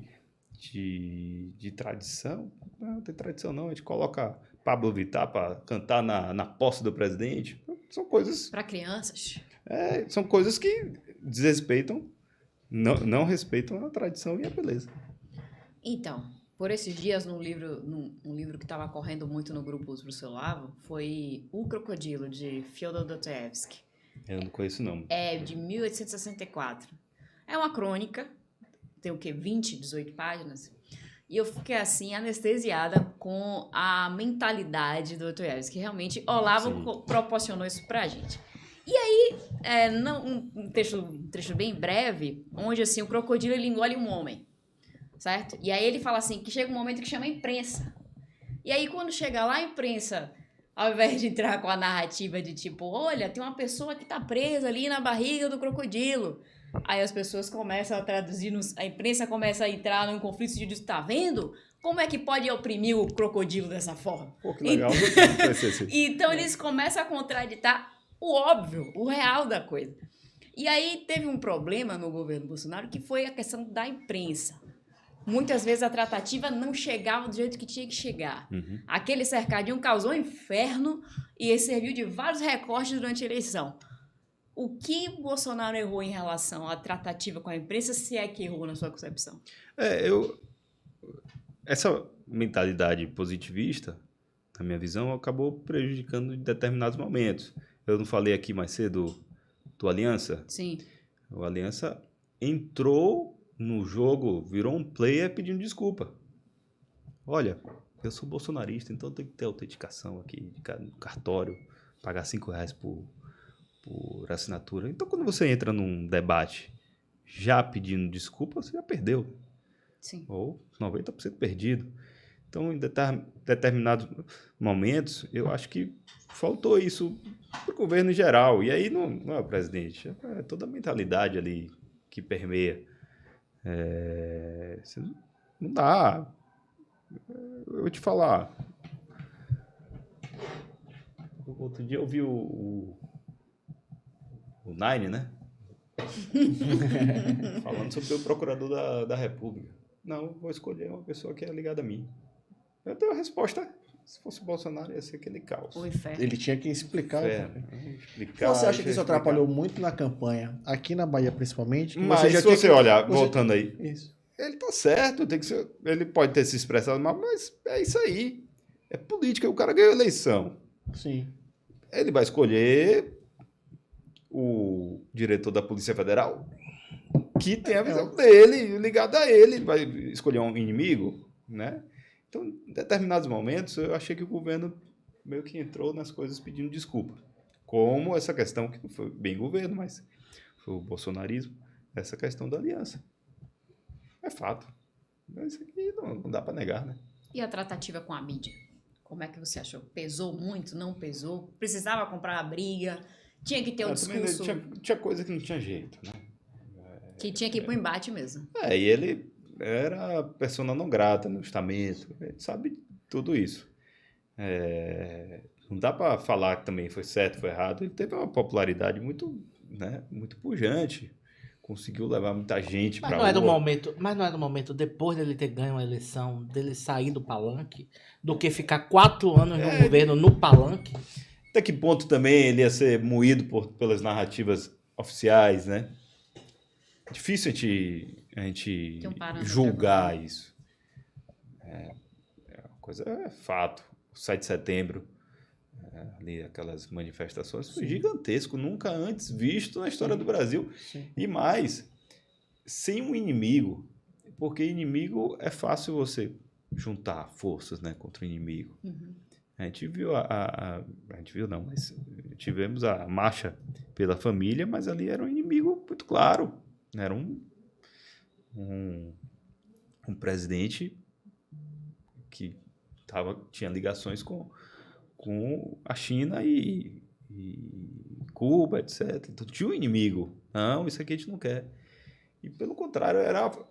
tradição. Não tem tradição, não. A gente coloca Pablo Vittar para cantar na posse do presidente. São coisas... Para crianças. São coisas que desrespeitam. Não respeitam a tradição e a beleza. Então, por esses dias, um livro que estava correndo muito no grupo Os Bruxelavo, foi O Crocodilo, de Fyodor Dostoevsky. Eu não conheço, não. É de 1864. É uma crônica, tem 18 páginas. E eu fiquei, assim, anestesiada com a mentalidade do Dostoevsky. Realmente, Olavo proporcionou isso pra gente. E aí, um trecho bem breve, onde assim, o crocodilo ele engole um homem, certo? E aí ele fala assim, que chega um momento que chama imprensa. E aí quando chega lá a imprensa, ao invés de entrar com a narrativa de tipo, olha, tem uma pessoa que tá presa ali na barriga do crocodilo. Aí as pessoas começam a traduzir, a imprensa começa a entrar num conflito de dizer, tá vendo? Como é que pode oprimir o crocodilo dessa forma? Pô, que legal. Então eles começam a contraditar o óbvio, o real da coisa. E aí teve um problema no governo Bolsonaro, que foi a questão da imprensa. Muitas vezes a tratativa não chegava do jeito que tinha que chegar. Uhum. Aquele cercadinho causou um inferno e serviu de vários recortes durante a eleição. O que Bolsonaro errou em relação à tratativa com a imprensa, se é que errou na sua concepção? Essa mentalidade positivista, na minha visão, acabou prejudicando em determinados momentos. Eu não falei aqui mais cedo do Aliança? Sim. O Aliança entrou no jogo, virou um player pedindo desculpa. Olha, eu sou bolsonarista, então tem que ter autenticação aqui no cartório, pagar R$5 por assinatura. Então, quando você entra num debate já pedindo desculpa, você já perdeu. Sim. Ou 90% perdido. Então, em determinados momentos, eu acho que faltou isso para o governo em geral. E aí não é o presidente, é toda a mentalidade ali que permeia. Não dá. Eu vou te falar. Outro dia eu vi o Nine, né? Falando sobre o procurador da República. Não, vou escolher uma pessoa que é ligada a mim. Eu tenho a resposta Se fosse o Bolsonaro, ia ser aquele caos. O inferno. Ele tinha que explicar. Explicar, Você acha que isso atrapalhou muito na campanha, aqui na Bahia principalmente? Que Mas já se você olhar, você- voltando aí, Isso. ele tá certo, tem que ser, ele pode ter se expressado mal, mas é isso aí. É política, o cara ganhou a eleição. Sim. Ele vai escolher o diretor da Polícia Federal, que tem a visão dele, ligada a ele. Vai escolher um inimigo, né? Então, em determinados momentos, eu achei que o governo meio que entrou nas coisas pedindo desculpa. Como essa questão, que não foi bem governo, mas foi o bolsonarismo, essa questão da aliança. É fato. Mas isso aqui não dá para negar, né? E a tratativa com a mídia? Como é que você achou? Pesou muito? Não pesou? Precisava comprar a briga? Tinha que ter um Também discurso tinha coisa que não tinha jeito, né? que tinha que ir pro embate mesmo. E ele era persona não grata no estamento, a gente sabe tudo isso. Não dá para falar que também foi certo, foi errado. Ele teve uma popularidade muito, né, muito pujante, conseguiu levar muita gente para Mas não era o momento, depois dele ter ganho a eleição, dele sair do palanque, do que ficar 4 anos no governo no palanque? Até que ponto também ele ia ser moído pelas narrativas oficiais, né? Difícil a gente Tem um parâmetro julgar agora. isso. Uma coisa é fato. O 7 de setembro, ali aquelas manifestações, foi gigantesco, nunca antes visto na história do Brasil. Sim. E mais, sem um inimigo, porque inimigo é fácil você juntar forças, né, contra o inimigo. Uhum. A gente viu a gente viu não, mas tivemos a marcha pela família, mas ali era um inimigo muito claro. Era um presidente que tinha ligações com a China e Cuba, etc. Então tinha um inimigo. Não, isso aqui a gente não quer. E pelo contrário,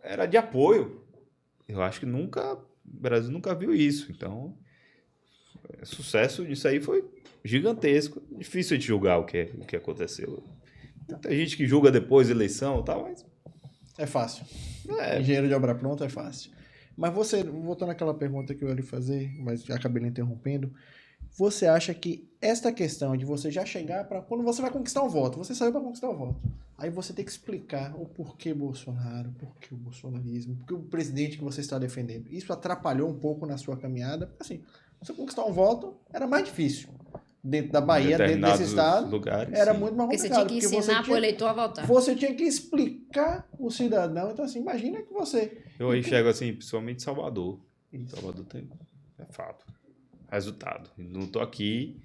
era de apoio. Eu acho que o Brasil nunca viu isso. Então, o sucesso disso aí foi gigantesco. Difícil de julgar o que aconteceu. Tem gente que julga depois da eleição e tal, mas... É fácil. Engenheiro de obra pronta é fácil. Mas você, voltando àquela pergunta que eu ia lhe fazer, mas acabei lhe interrompendo, você acha que esta questão de você já chegar para... Quando você vai conquistar um voto, você saiu para conquistar um voto. Aí você tem que explicar o porquê Bolsonaro, porquê o bolsonarismo, porquê o presidente que você está defendendo. Isso atrapalhou um pouco na sua caminhada, porque assim, você conquistar um voto era mais difícil. Dentro da Bahia, dentro desse estado, lugares, era sim. muito mais Porque complicado. você tinha que ensinar pro eleitor a votar. Você tinha que explicar o cidadão. Então, assim, imagina que você... Eu enxergo assim, principalmente Salvador. Salvador é fato. Resultado. Não estou aqui,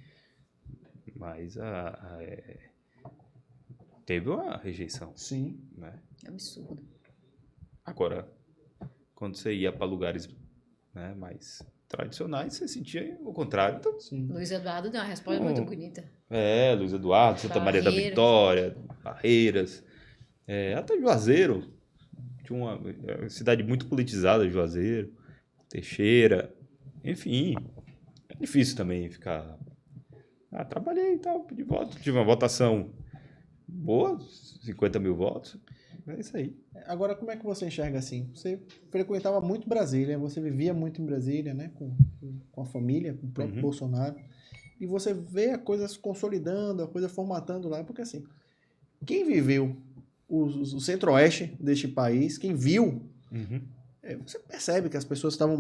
mas teve uma rejeição. Sim. Né? É absurdo. Agora, quando você ia para lugares, né, mais tradicionais, você sentia o contrário. Então, Sim. Luiz Eduardo deu uma resposta muito bonita. Luiz Eduardo, Santa Maria da Barreiras. Vitória, Barreiras, até Juazeiro, tinha uma cidade muito politizada, Juazeiro, Teixeira, enfim, é difícil também ficar... trabalhei e tal, pedi voto, tive uma votação boa, 50 mil votos, é isso aí. Agora, como é que você enxerga assim? Você frequentava muito Brasília, você vivia muito em Brasília, né? Com a família, com o próprio Bolsonaro. E você vê a coisa se consolidando, a coisa formatando lá. Porque assim, quem viveu o centro-oeste deste país, quem viu, você percebe que as pessoas estavam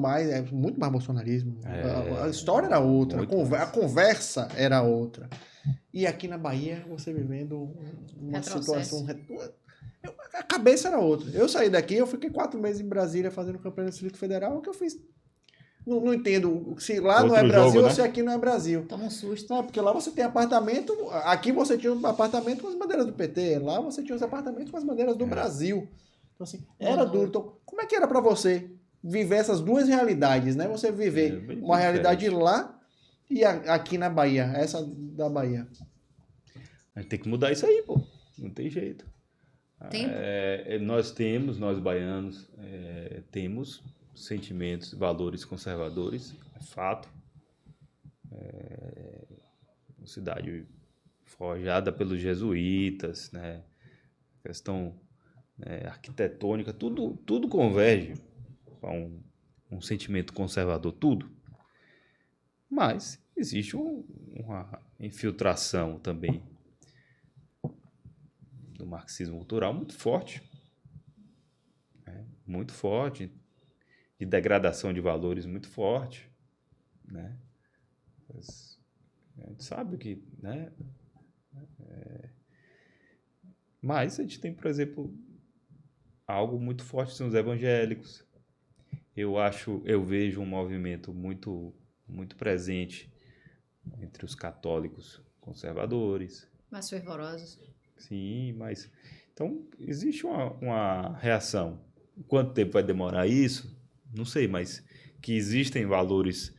muito mais bolsonarismo. A história era outra, a conversa era outra. E aqui na Bahia, você vivendo uma situação... A cabeça era outra. Eu saí daqui, eu fiquei 4 meses em Brasília fazendo campanha no Distrito Federal. O que eu fiz? Não entendo se lá Outro não é Brasil jogo, ou né? se aqui não é Brasil. Toma um susto. Não, porque lá você tem apartamento... Aqui você tinha um apartamento com as bandeiras do PT. Lá você tinha os apartamentos com as bandeiras do Brasil. Então, assim, era duro. Então, como é que era para você viver essas duas realidades, né? Você viver uma realidade lá e aqui na Bahia, essa da Bahia. A gente tem que mudar isso aí, pô. Não tem jeito. Tempo. Nós baianos, temos sentimentos, valores conservadores, é fato. Uma cidade forjada pelos jesuítas, né? Questão arquitetônica, tudo converge para um sentimento conservador, tudo. Mas existe uma infiltração também do marxismo cultural muito forte. Né? Muito forte. De degradação de valores muito forte. Né? Mas a gente sabe que... Né? Mas a gente tem, por exemplo, algo muito forte nos evangélicos. Eu vejo um movimento muito, muito presente entre os católicos conservadores. Mais fervorosos. Sim, mas... Então, existe uma reação. Quanto tempo vai demorar isso? Não sei, mas que existem valores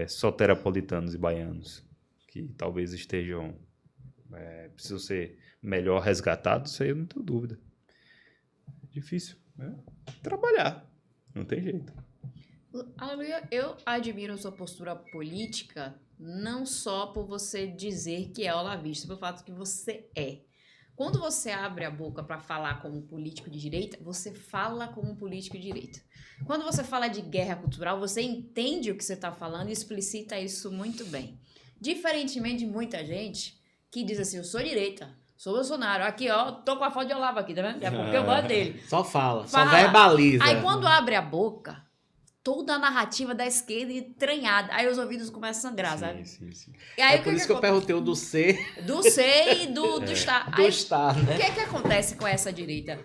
soteropolitanos e baianos que talvez estejam... precisam ser melhor resgatados, isso aí eu não tenho dúvida. Difícil, né? Trabalhar. Não tem jeito. Aleluia, eu admiro a sua postura política não só por você dizer que é olavista, pelo fato que você é. Quando você abre a boca para falar como um político de direita, você fala como um político de direita. Quando você fala de guerra cultural, você entende o que você está falando e explicita isso muito bem. Diferentemente de muita gente que diz assim, eu sou direita, sou Bolsonaro, aqui ó, tô com a foto de Olavo aqui, tá vendo? É porque eu gosto dele. Só fala, só verbaliza. Aí quando abre a boca, toda a narrativa da esquerda entranhada. Aí os ouvidos começam a sangrar, sabe? Sim. E aí, por isso que eu perguntei o do C. Do C e do Estado. Do Estado, né? O que é que acontece com essa direita?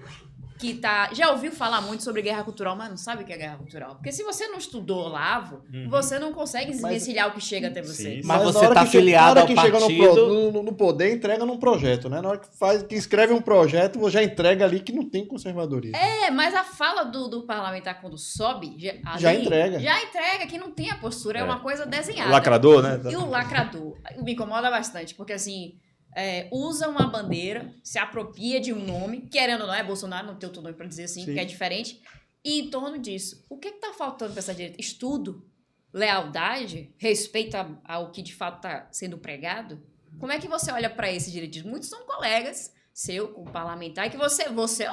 Que já ouviu falar muito sobre guerra cultural, mas não sabe o que é guerra cultural. Porque se você não estudou Olavo, você não consegue desvencilhar o que chega até você. Sim. Mas na você hora tá que afiliado ao chega partido... no poder, entrega num projeto, né? Na hora que escreve um projeto, você já entrega ali que não tem conservadorismo. Mas a fala do parlamentar quando sobe... Já entrega. Já entrega, que não tem a postura, é uma coisa desenhada. Lacrador, né? E o lacrador me incomoda bastante, porque assim... usa uma bandeira, se apropria de um nome, querendo ou não, é Bolsonaro, não tem outro nome pra dizer assim, que é diferente, e em torno disso, o que tá faltando pra essa direita? Estudo, lealdade, respeito ao que de fato tá sendo pregado? Como é que você olha pra esse direitismo? Muitos são colegas seu, como parlamentar, que você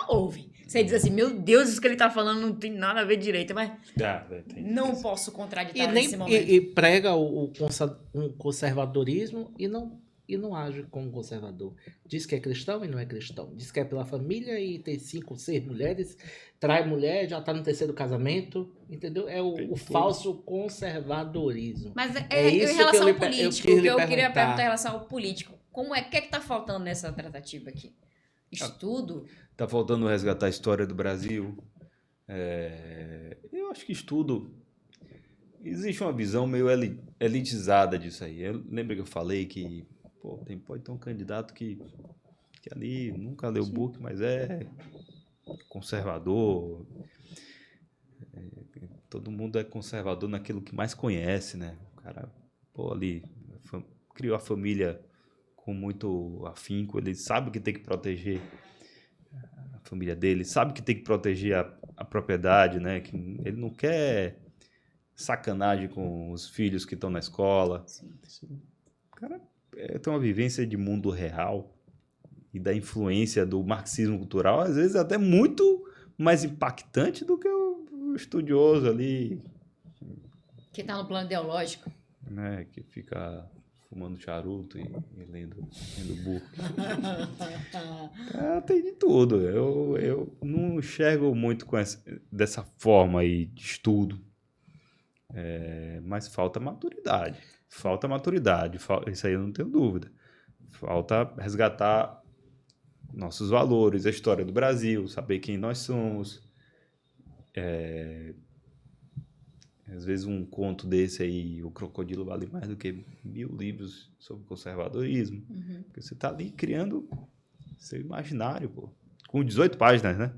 ouve. Você diz assim, meu Deus, isso que ele tá falando não tem nada a ver de direita, mas não posso contraditar nesse momento. E prega um conservadorismo e não age como conservador. Diz que é cristão e não é cristão. Diz que é pela família e tem 5, 6 mulheres, trai mulher, já está no 3º casamento, entendeu? É o falso conservadorismo. Mas isso em relação que ao político, o que eu queria perguntar em relação ao político, o que é que está faltando nessa tratativa aqui? Estudo? Está faltando resgatar a história do Brasil. Eu acho que estudo... Existe uma visão meio elitizada disso aí. Lembra que eu falei que pode ter um candidato que ali nunca leu o book, mas é conservador. Todo mundo é conservador naquilo que mais conhece, né? O cara, ali criou a família com muito afinco, ele sabe que tem que proteger a família dele, sabe que tem que proteger a propriedade, né? Que ele não quer sacanagem com os filhos que estão na escola. Sim. O cara tem uma vivência de mundo real e da influência do marxismo cultural, às vezes até muito mais impactante do que o estudioso ali. Que está no plano ideológico. Né, que fica fumando charuto e lendo book. Tem de tudo. Eu não enxergo muito dessa forma aí de estudo. Mas falta maturidade. Isso aí eu não tenho dúvida. Falta resgatar nossos valores, a história do Brasil, saber quem nós somos. Às vezes um conto desse aí, O Crocodilo, vale mais do que 1000 livros sobre conservadorismo. Porque você está ali criando seu imaginário, com 18 páginas, né?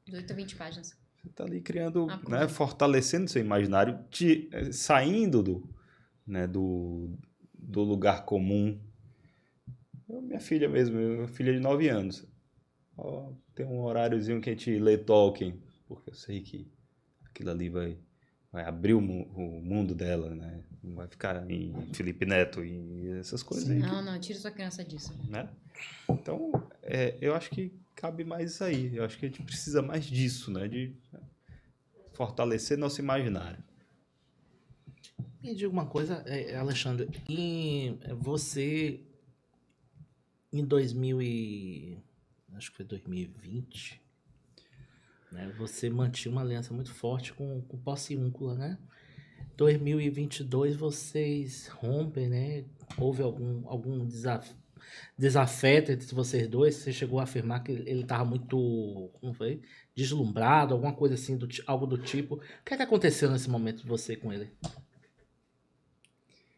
18 a 20 páginas. Você está ali criando, né, fortalecendo seu imaginário, saindo do lugar comum. Minha filha de 9 anos. Tem um horáriozinho que a gente lê Tolkien, porque eu sei que aquilo ali vai abrir o mundo dela, né? Não vai ficar em Felipe Neto e essas coisas. Sim, não, tira sua criança disso. Né? Então, eu acho que cabe mais isso aí. Eu acho que a gente precisa mais disso, né? De fortalecer nosso imaginário. Me diga uma coisa, Alexandre, você em acho que foi 2020, né? Você mantinha uma aliança muito forte com o Porciúncula, né? 2022 vocês rompem, né? Houve algum desafeto entre vocês dois? Você chegou a afirmar que ele estava muito, como foi? Deslumbrado, alguma coisa assim, algo do tipo. O que é que aconteceu nesse momento de você com ele?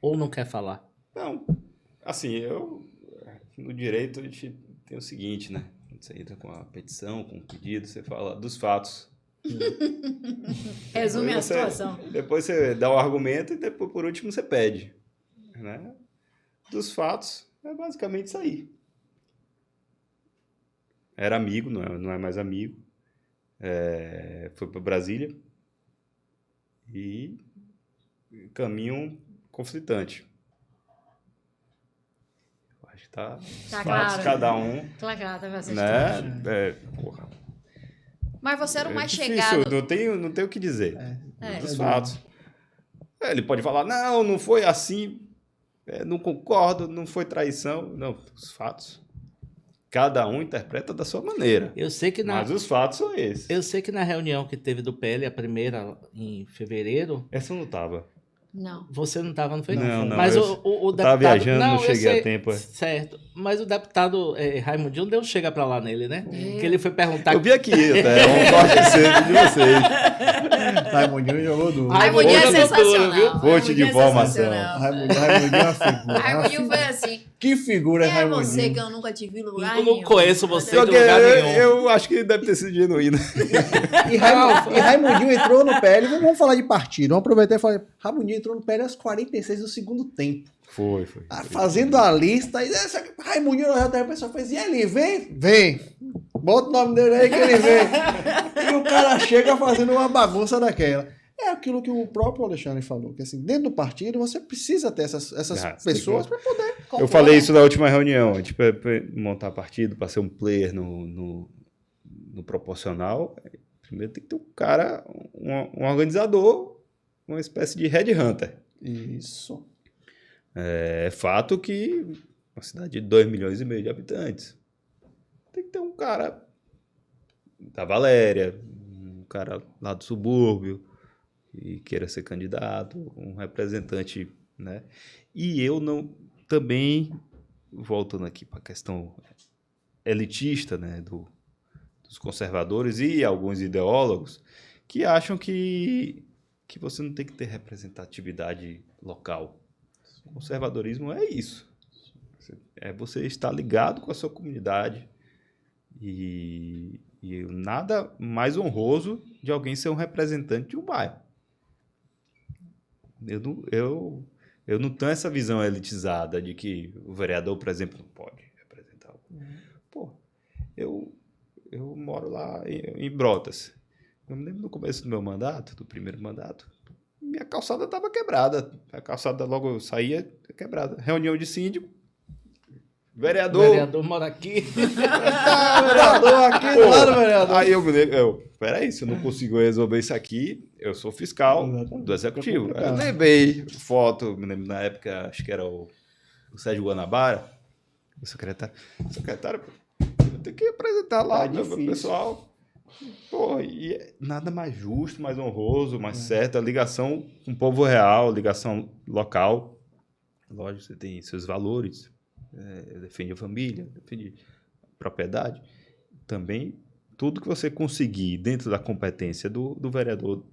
Ou não quer falar? Não, assim, no direito a gente tem o seguinte, né? Quando você entra com a petição, com o pedido, você fala dos fatos. Resume a situação. Depois você dá o argumento e depois, por último, você pede. Né? Dos fatos, é basicamente isso aí. Era amigo, não é mais amigo. Foi para Brasília. E caminho conflitante. Eu acho que tá claro. Cada um. Claro, tá bastante Né? Porra. Mas você era o mais difícil, chegado. Não tenho o que dizer. Dos É fatos. Ele pode falar, não foi assim, não concordo, não foi traição. Não, os fatos. Cada um interpreta da sua maneira. Mas os fatos são esses. Eu sei que na reunião que teve do PL, a primeira em fevereiro... Essa eu não estava. Não. Você não estava, não foi? Não. Mas o deputado... Estava viajando, não cheguei a tempo. Certo. Mas o deputado Raimundinho deu chega pra lá nele, né? Que ele foi perguntar... Eu vi aqui, até um corte cedo de vocês. Raimundinho jogou duro. Raimundinho é sensacional. Fonte de informação. Raimundinho é uma figura. Raimundinho foi assim. Que figura é Raimundinho? Você que eu nunca te vi em lugar Eu nenhum. não conheço você de lugar nenhum. Eu acho que deve ter sido genuíno. E Raimundinho entrou no PL, vamos falar de partido, vamos aproveitar e falar, Raimundinho entrou no PL aos 46 do segundo tempo. Foi. Fazendo a lista, e Raimundinho no o pessoal fez, e ele vem, bota o nome dele aí que ele vem. E o cara chega fazendo uma bagunça daquela. É aquilo que o próprio Alexandre falou, que assim, dentro do partido você precisa ter essas pessoas para poder compor. Eu falei isso na última reunião, tipo, montar partido para ser um player no proporcional, primeiro tem que ter um cara, um organizador, uma espécie de headhunter. Isso. É fato que uma cidade de 2,5 milhões de habitantes tem que ter um cara da Valéria, um cara lá do subúrbio, e queira ser candidato, um representante, né? E eu não, também, voltando aqui para a questão elitista, né, dos conservadores e alguns ideólogos, que acham que você não tem que ter representatividade local. O conservadorismo é isso. É você estar ligado com a sua comunidade e nada mais honroso de alguém ser um representante de um bairro. Eu não tenho essa visão elitizada de que o vereador, por exemplo, não pode representar. Pô, eu moro lá em Brotas. Eu me lembro no começo do meu mandato, do primeiro mandato, minha calçada estava quebrada. A calçada logo saía quebrada. Reunião de síndico. Vereador mora aqui. Vereador aqui do lado, vereador. Aí peraí, se eu não consigo resolver isso aqui, eu sou fiscal do executivo. Eu levei foto, me lembro na época, acho que era o Sérgio Guanabara, o secretário, eu tenho que apresentar lá pro pessoal. Pô, e nada mais justo, mais honroso, mais certo, a ligação com o povo real, ligação local. Lógico, você tem seus valores, defende a família, defende a propriedade. Também, tudo que você conseguir dentro da competência do vereador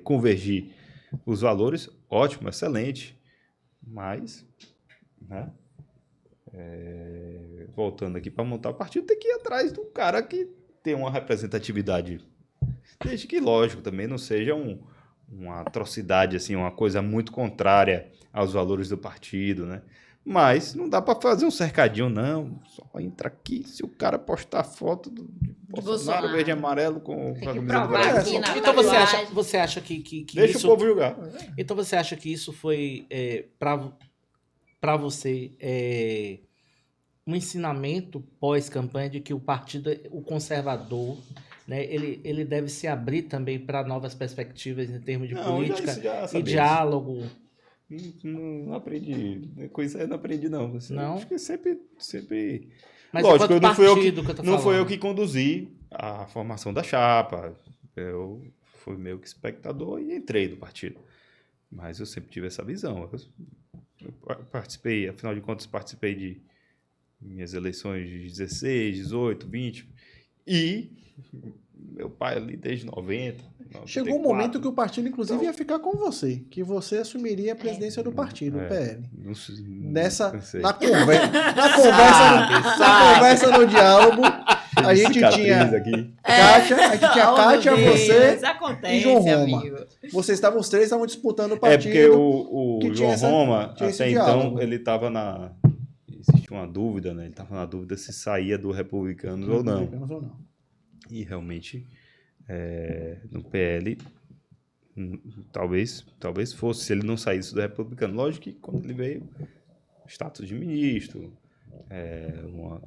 convergir os valores, ótimo, excelente. Mas, né, voltando aqui para montar o partido, tem que ir atrás do cara que tem uma representatividade, desde que, lógico, também não seja uma atrocidade, assim, uma coisa muito contrária aos valores do partido, né? Mas não dá para fazer um cercadinho, não. Só entra aqui se o cara postar foto de Bolsonaro, verde e amarelo com a camisa do Brasil. Então você acha que deixa isso... o povo julgar. Então você acha que isso foi para você um ensinamento pós-campanha de que o partido, o conservador, né, ele deve se abrir também para novas perspectivas em termos de Não, política já e sabia diálogo. Não aprendi. Com isso aí eu não aprendi, não. Não? Acho que sempre... Mas Lógico, enquanto não fui eu que, partido que eu tô não foi eu falando. que conduzi a formação da chapa. Eu fui meio que espectador e entrei no partido. Mas eu sempre tive essa visão. Eu participei, afinal de contas, participei de minhas eleições de 16, 18, 20. E meu pai ali desde 90. Chegou um momento que o partido, inclusive, ia ficar com você, que você assumiria a presidência do partido, o PL. Na conversa no diálogo, a gente tinha Kátia, você e João Roma. Vocês estavam, os três estavam disputando o partido. É porque o João Roma, até diálogo. então, ele estava na... Existia uma dúvida, né? Ele estava na dúvida se saía do Republicanos ou não. E realmente, no PL, talvez fosse, se ele não saísse do Republicano. Lógico que quando ele veio, status de ministro, uma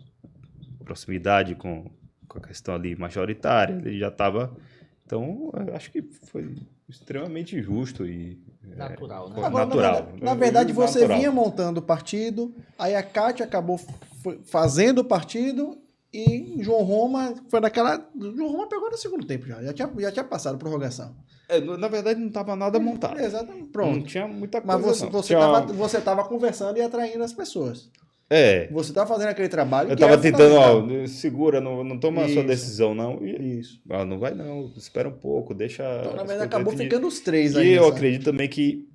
proximidade com a questão ali majoritária, ele já estava... Então, eu acho que foi extremamente justo e... Natural, né? Agora, natural. Na verdade, você vinha montando o partido, aí a Kátia acabou fazendo o partido e João Roma foi naquela... João Roma pegou no segundo tempo já tinha passado a prorrogação. Na verdade, não estava nada montado. Exatamente, pronto. Não tinha muita coisa, Mas você estava conversando e atraindo as pessoas. Você estava fazendo aquele trabalho. Eu estava tentando, segura, não toma a sua decisão, não. Isso. Não vai, não. Espera um pouco, deixa. Então, na verdade, acabou ficando os três aí. E eu acredito também que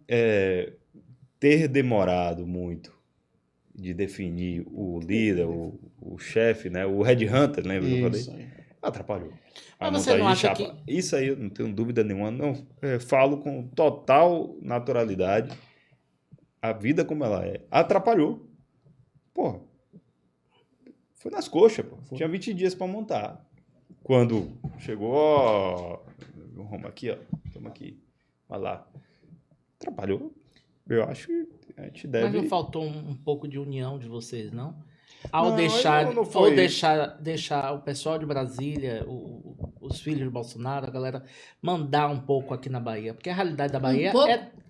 ter demorado muito de definir o líder, o chefe, né? O headhunter, lembra que eu falei? Atrapalhou. Mas você não acha que... Isso aí eu não tenho dúvida nenhuma. Não, falo com total naturalidade. A vida como ela é. Atrapalhou. Porra, foi nas coxas, pô. Tinha 20 dias para montar. Quando chegou, vamos aqui, ó. Estamos aqui. Vai lá. Atrapalhou. Eu acho que a gente deve... Mas não faltou um pouco de união de vocês, não? Deixar o pessoal de Brasília, os filhos de Bolsonaro, a galera, mandar um pouco aqui na Bahia. Porque a realidade da Bahia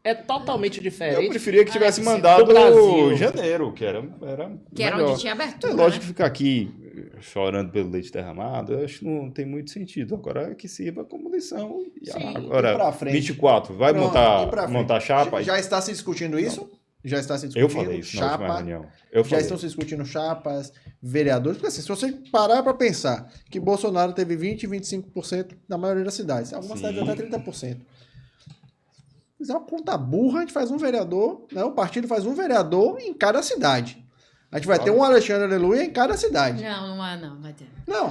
é totalmente diferente. Eu preferia que tivesse mandado no janeiro, que era onde tinha abertura. Lógico que ficar aqui chorando pelo leite derramado, eu acho que não tem muito sentido. Agora é que sirva como lição. Agora, 24, vai montar chapa? Já está se discutindo isso? Não. Já está se discutindo. Eu falei isso na última reunião. Já estão se discutindo chapas, vereadores. Porque assim, se você parar para pensar que Bolsonaro teve 20%, 25% na maioria das cidades, algumas cidades até 30%. Fizer uma conta burra, a gente faz um vereador, né? O partido faz um vereador em cada cidade. A gente vai ter um Alexandre Aleluia em cada cidade. Não vai ter. Não.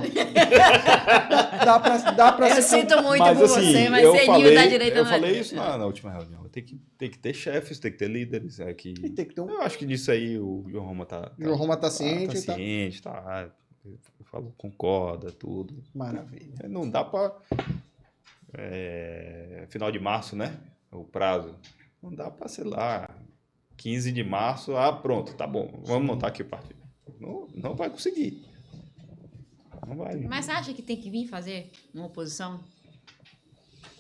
dá pra Eu sinto muito por você, mas ser ninho da direita eu falei isso na última reunião. Tem que ter chefes, tem que ter líderes. E tem que ter Eu acho que nisso aí o João Roma tá ciente. Tá ciente, tá. Eu falo, concorda, tudo. Maravilha. Não dá pra... final de março, né? O prazo. Não dá pra, sei lá... 15 de março, pronto, tá bom, vamos montar aqui o partido. Não vai conseguir. Não vai. Mas você acha que tem que vir fazer uma oposição?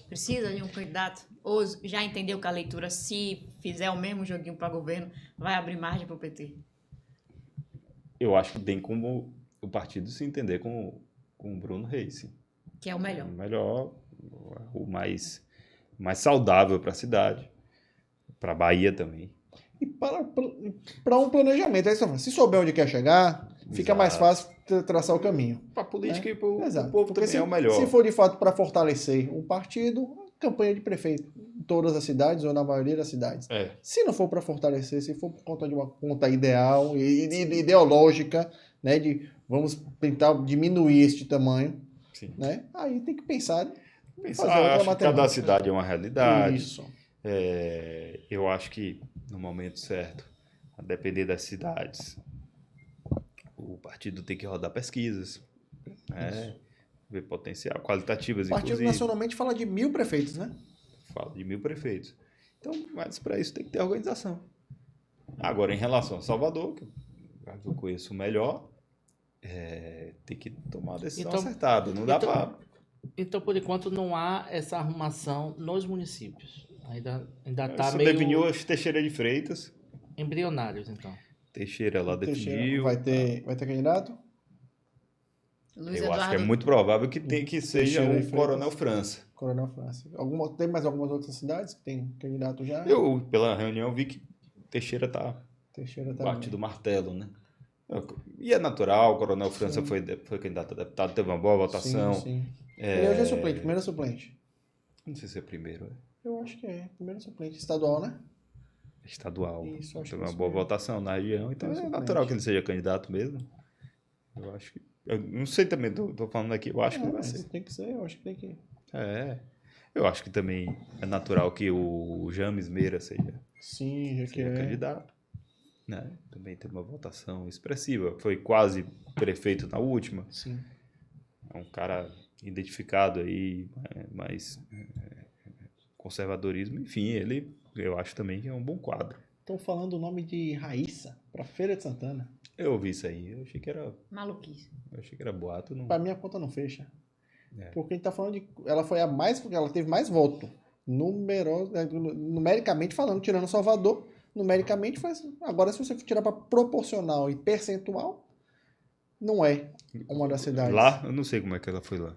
Precisa de um candidato? Ou já entendeu que a leitura, se fizer o mesmo joguinho para governo, vai abrir margem para o PT? Eu acho que tem como o partido se entender com o Bruno Reis. Sim. Que é o melhor. O melhor, o mais saudável para a cidade, para a Bahia também. E para um planejamento. Aí, se souber onde quer chegar, fica mais fácil traçar o caminho. Para a política e para o Exato. povo Porque também é o melhor. Se for de fato para fortalecer um partido, campanha de prefeito em todas as cidades ou na maioria das cidades. Se não for para fortalecer, se for por conta de uma conta ideal e ideológica, né, de vamos tentar diminuir este tamanho, né, aí tem que pensar acho que cada cidade é uma realidade. Isso. Eu acho que no momento certo, a depender das cidades, o partido tem que rodar pesquisas, ver potencial, qualitativas, inclusive. O partido nacionalmente fala de 1.000 prefeitos, né? Fala de 1.000 prefeitos. Então, mas para isso tem que ter organização. Agora, em relação a Salvador, que eu conheço melhor, tem que tomar a decisão acertada. Não dá para... Então, por enquanto, não há essa arrumação nos municípios. Ainda está Isso meio definiu as Teixeira de Freitas. embrionários, então. Teixeira lá Teixeira, definiu. vai ter candidato? Luiz Eu acho que é Eduardo. muito provável que seja Teixeira e o Freitas. Coronel França. Coronel França. Tem mais algumas outras cidades que tem candidato já? Eu, pela reunião, vi que Teixeira tá Teixeira tá batido o martelo, né? E é natural, o Coronel França Sim. foi candidato a deputado, teve uma boa votação. Sim. Ele hoje é suplente, primeiro suplente. Não sei se é primeiro, Eu acho que é, primeiro suplente. Estadual, né? estadual. Isso, acho Teve que uma isso boa mesmo. votação na região, então Primeiro é suplente. natural que ele seja candidato mesmo. Eu acho que. Eu não sei também, tô falando aqui, eu acho que Não, vai mas ser. tem que ser, eu acho que tem que. Eu acho que também é natural que o James Meira seja Sim, já que seja é. candidato. Né? Também teve uma votação expressiva. Foi quase prefeito na última. Sim. É um cara identificado aí, mais conservadorismo. Enfim, eu acho também que é um bom quadro. Estão falando o nome de Raíssa para Feira de Santana. Eu ouvi isso aí, eu achei que era boato. Não... Para mim a conta não fecha. É. Porque a gente tá falando de. Ela foi a mais. Porque ela teve mais voto. Numericamente falando, tirando Salvador. Numericamente faz. Agora, se você tirar para proporcional e percentual, não é uma das cidades. Lá, eu não sei como é que ela foi lá.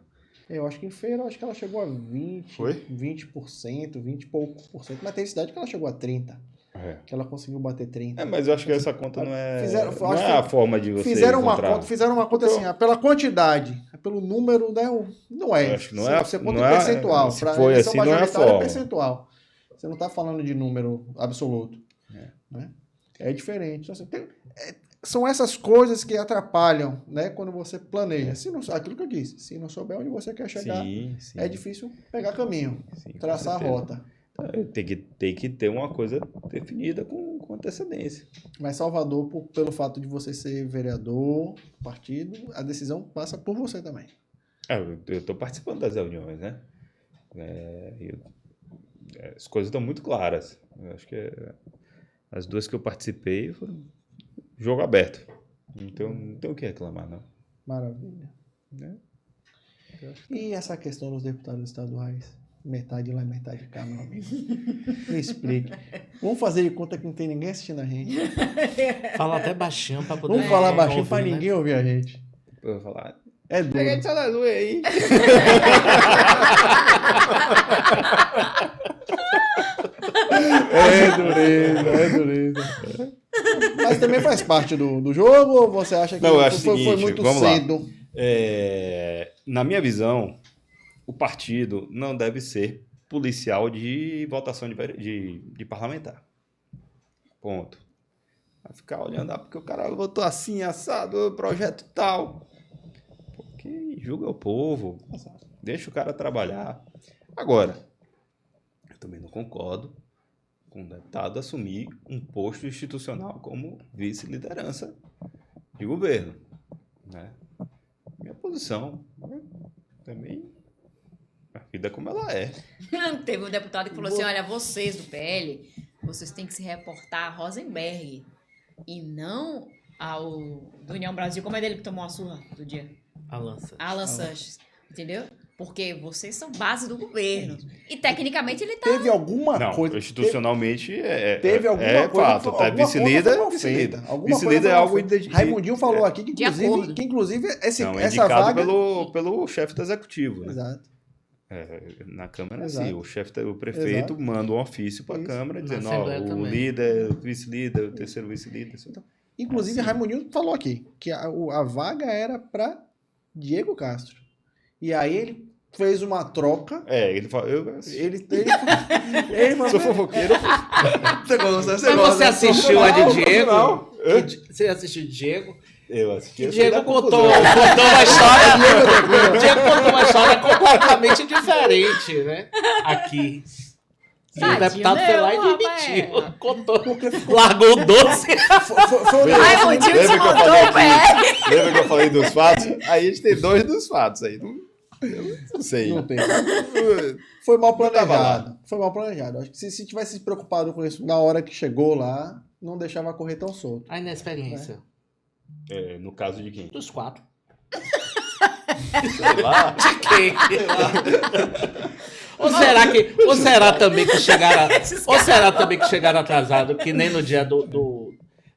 Eu acho que em Feira, eu acho que ela chegou a 20%, Foi? 20%, 20 e pouco por cento. Mas tem cidade que ela chegou a 30%. Que ela conseguiu bater 30%. Mas eu acho que essa conta não é, Fizeram- não acho é que a forma de você Fizeram uma encontrar. conta assim, pela quantidade, pelo número, né? Não é. Eu acho que não é a- Você conta não em é a- percentual. se Pra foi eleição assim, não é a majoritária forma. percentual. Você não está falando de número absoluto. Né? É diferente. Então, assim, são essas coisas que atrapalham, né? Quando você planeja. Se não, aquilo que eu disse, se não souber onde você quer chegar, Sim. é difícil pegar caminho, Sim, com traçar a certeza. rota. Tem que ter uma coisa definida com antecedência. Mas Salvador, pelo fato de você ser vereador, partido, a decisão passa por você também. Eu estou participando das reuniões, né? As coisas estão muito claras. Eu acho que as duas que eu participei foram jogo aberto. Não tem o que reclamar, não. Maravilha. Né? E essa questão dos deputados estaduais? Metade lá, metade cá, meu amigo. Me explique. Vamos fazer de conta que não tem ninguém assistindo a gente. Fala até baixinho para poder... Vamos falar baixinho ouvir, pra né? ninguém ouvir a gente. Eu vou falar. É duro. Pega essa luz aí. É dureza. Mas também faz parte do jogo ou você acha que Não, eu acho foi o seguinte, muito vamos lá. cedo? Na minha visão, o partido não deve ser policial de votação de parlamentar. Ponto. Vai ficar olhando, porque o cara votou assim, assado, projeto tal. Porque julga o povo. Deixa o cara trabalhar. Agora, eu também não concordo com o deputado assumir um posto institucional como vice-liderança de governo. Né? Minha posição, né? Também a vida é como ela é. Teve um deputado que falou assim, olha, vocês do PL, vocês têm que se reportar a Rosenberg e não ao do União Brasil, como é dele que tomou a surra do dia? Alan Sanches, entendeu? Porque vocês são base do governo. E tecnicamente ele tá... Teve alguma Não, coisa... institucionalmente Teve alguma coisa... fato. Tá? Vice-líder é vice-líder. Vice-líder é algo... Raimundinho falou aqui que, acordo. inclusive Não, essa indicado vaga... pelo chefe do executivo, né? Exato. Na Câmara, Exato. sim. O prefeito Exato. manda um ofício para a Isso. Câmara Na dizendo, Assembleia o também. líder, o vice-líder, o terceiro vice-líder. Inclusive, Assim. Raimundinho falou aqui que a vaga era para Diego Castro. E aí ele fez uma troca. Ele fala, Ele sou fofoqueiro. Mas você assistiu a de Diego? Não. Você assistiu de Diego? Eu assisti. Que Diego contou uma história. Diego contou uma história completamente diferente, né? Aqui. E o Tadinho, deputado foi lá e não, demitiu. rapaz. Contou. Largou o doce. Raimundinho desmontou o PL. Lembra que eu falei dos fatos? Aí a gente tem 2 dos fatos aí. Eu não sei. Não tem. Foi mal tava lá. planejado. Foi mal planejado. Acho que se tivesse se preocupado com isso na hora que chegou lá, não deixava correr tão solto. A inexperiência. No caso de quem? Dos 4. Sei lá. De quem? Ou será também que chegaram atrasado, que nem no dia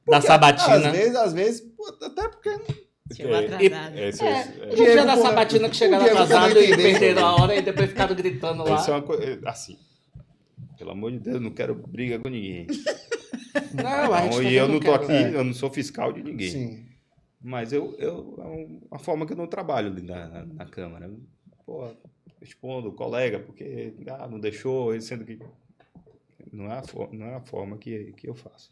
da sabatina? Às vezes, até porque... Chegou atrasado. No dia da sabatina que chegaram atrasado e perderam a hora e depois ficaram gritando lá. Isso é uma coisa, assim, pelo amor de Deus, não quero briga com ninguém. Não, a gente Então, também e eu não não tô quer. aqui, eu não sou fiscal de ninguém. Sim. Mas é uma forma que eu não trabalho ali na Câmara. Pô, expondo o colega, porque não deixou, sendo que não é a forma que eu faço.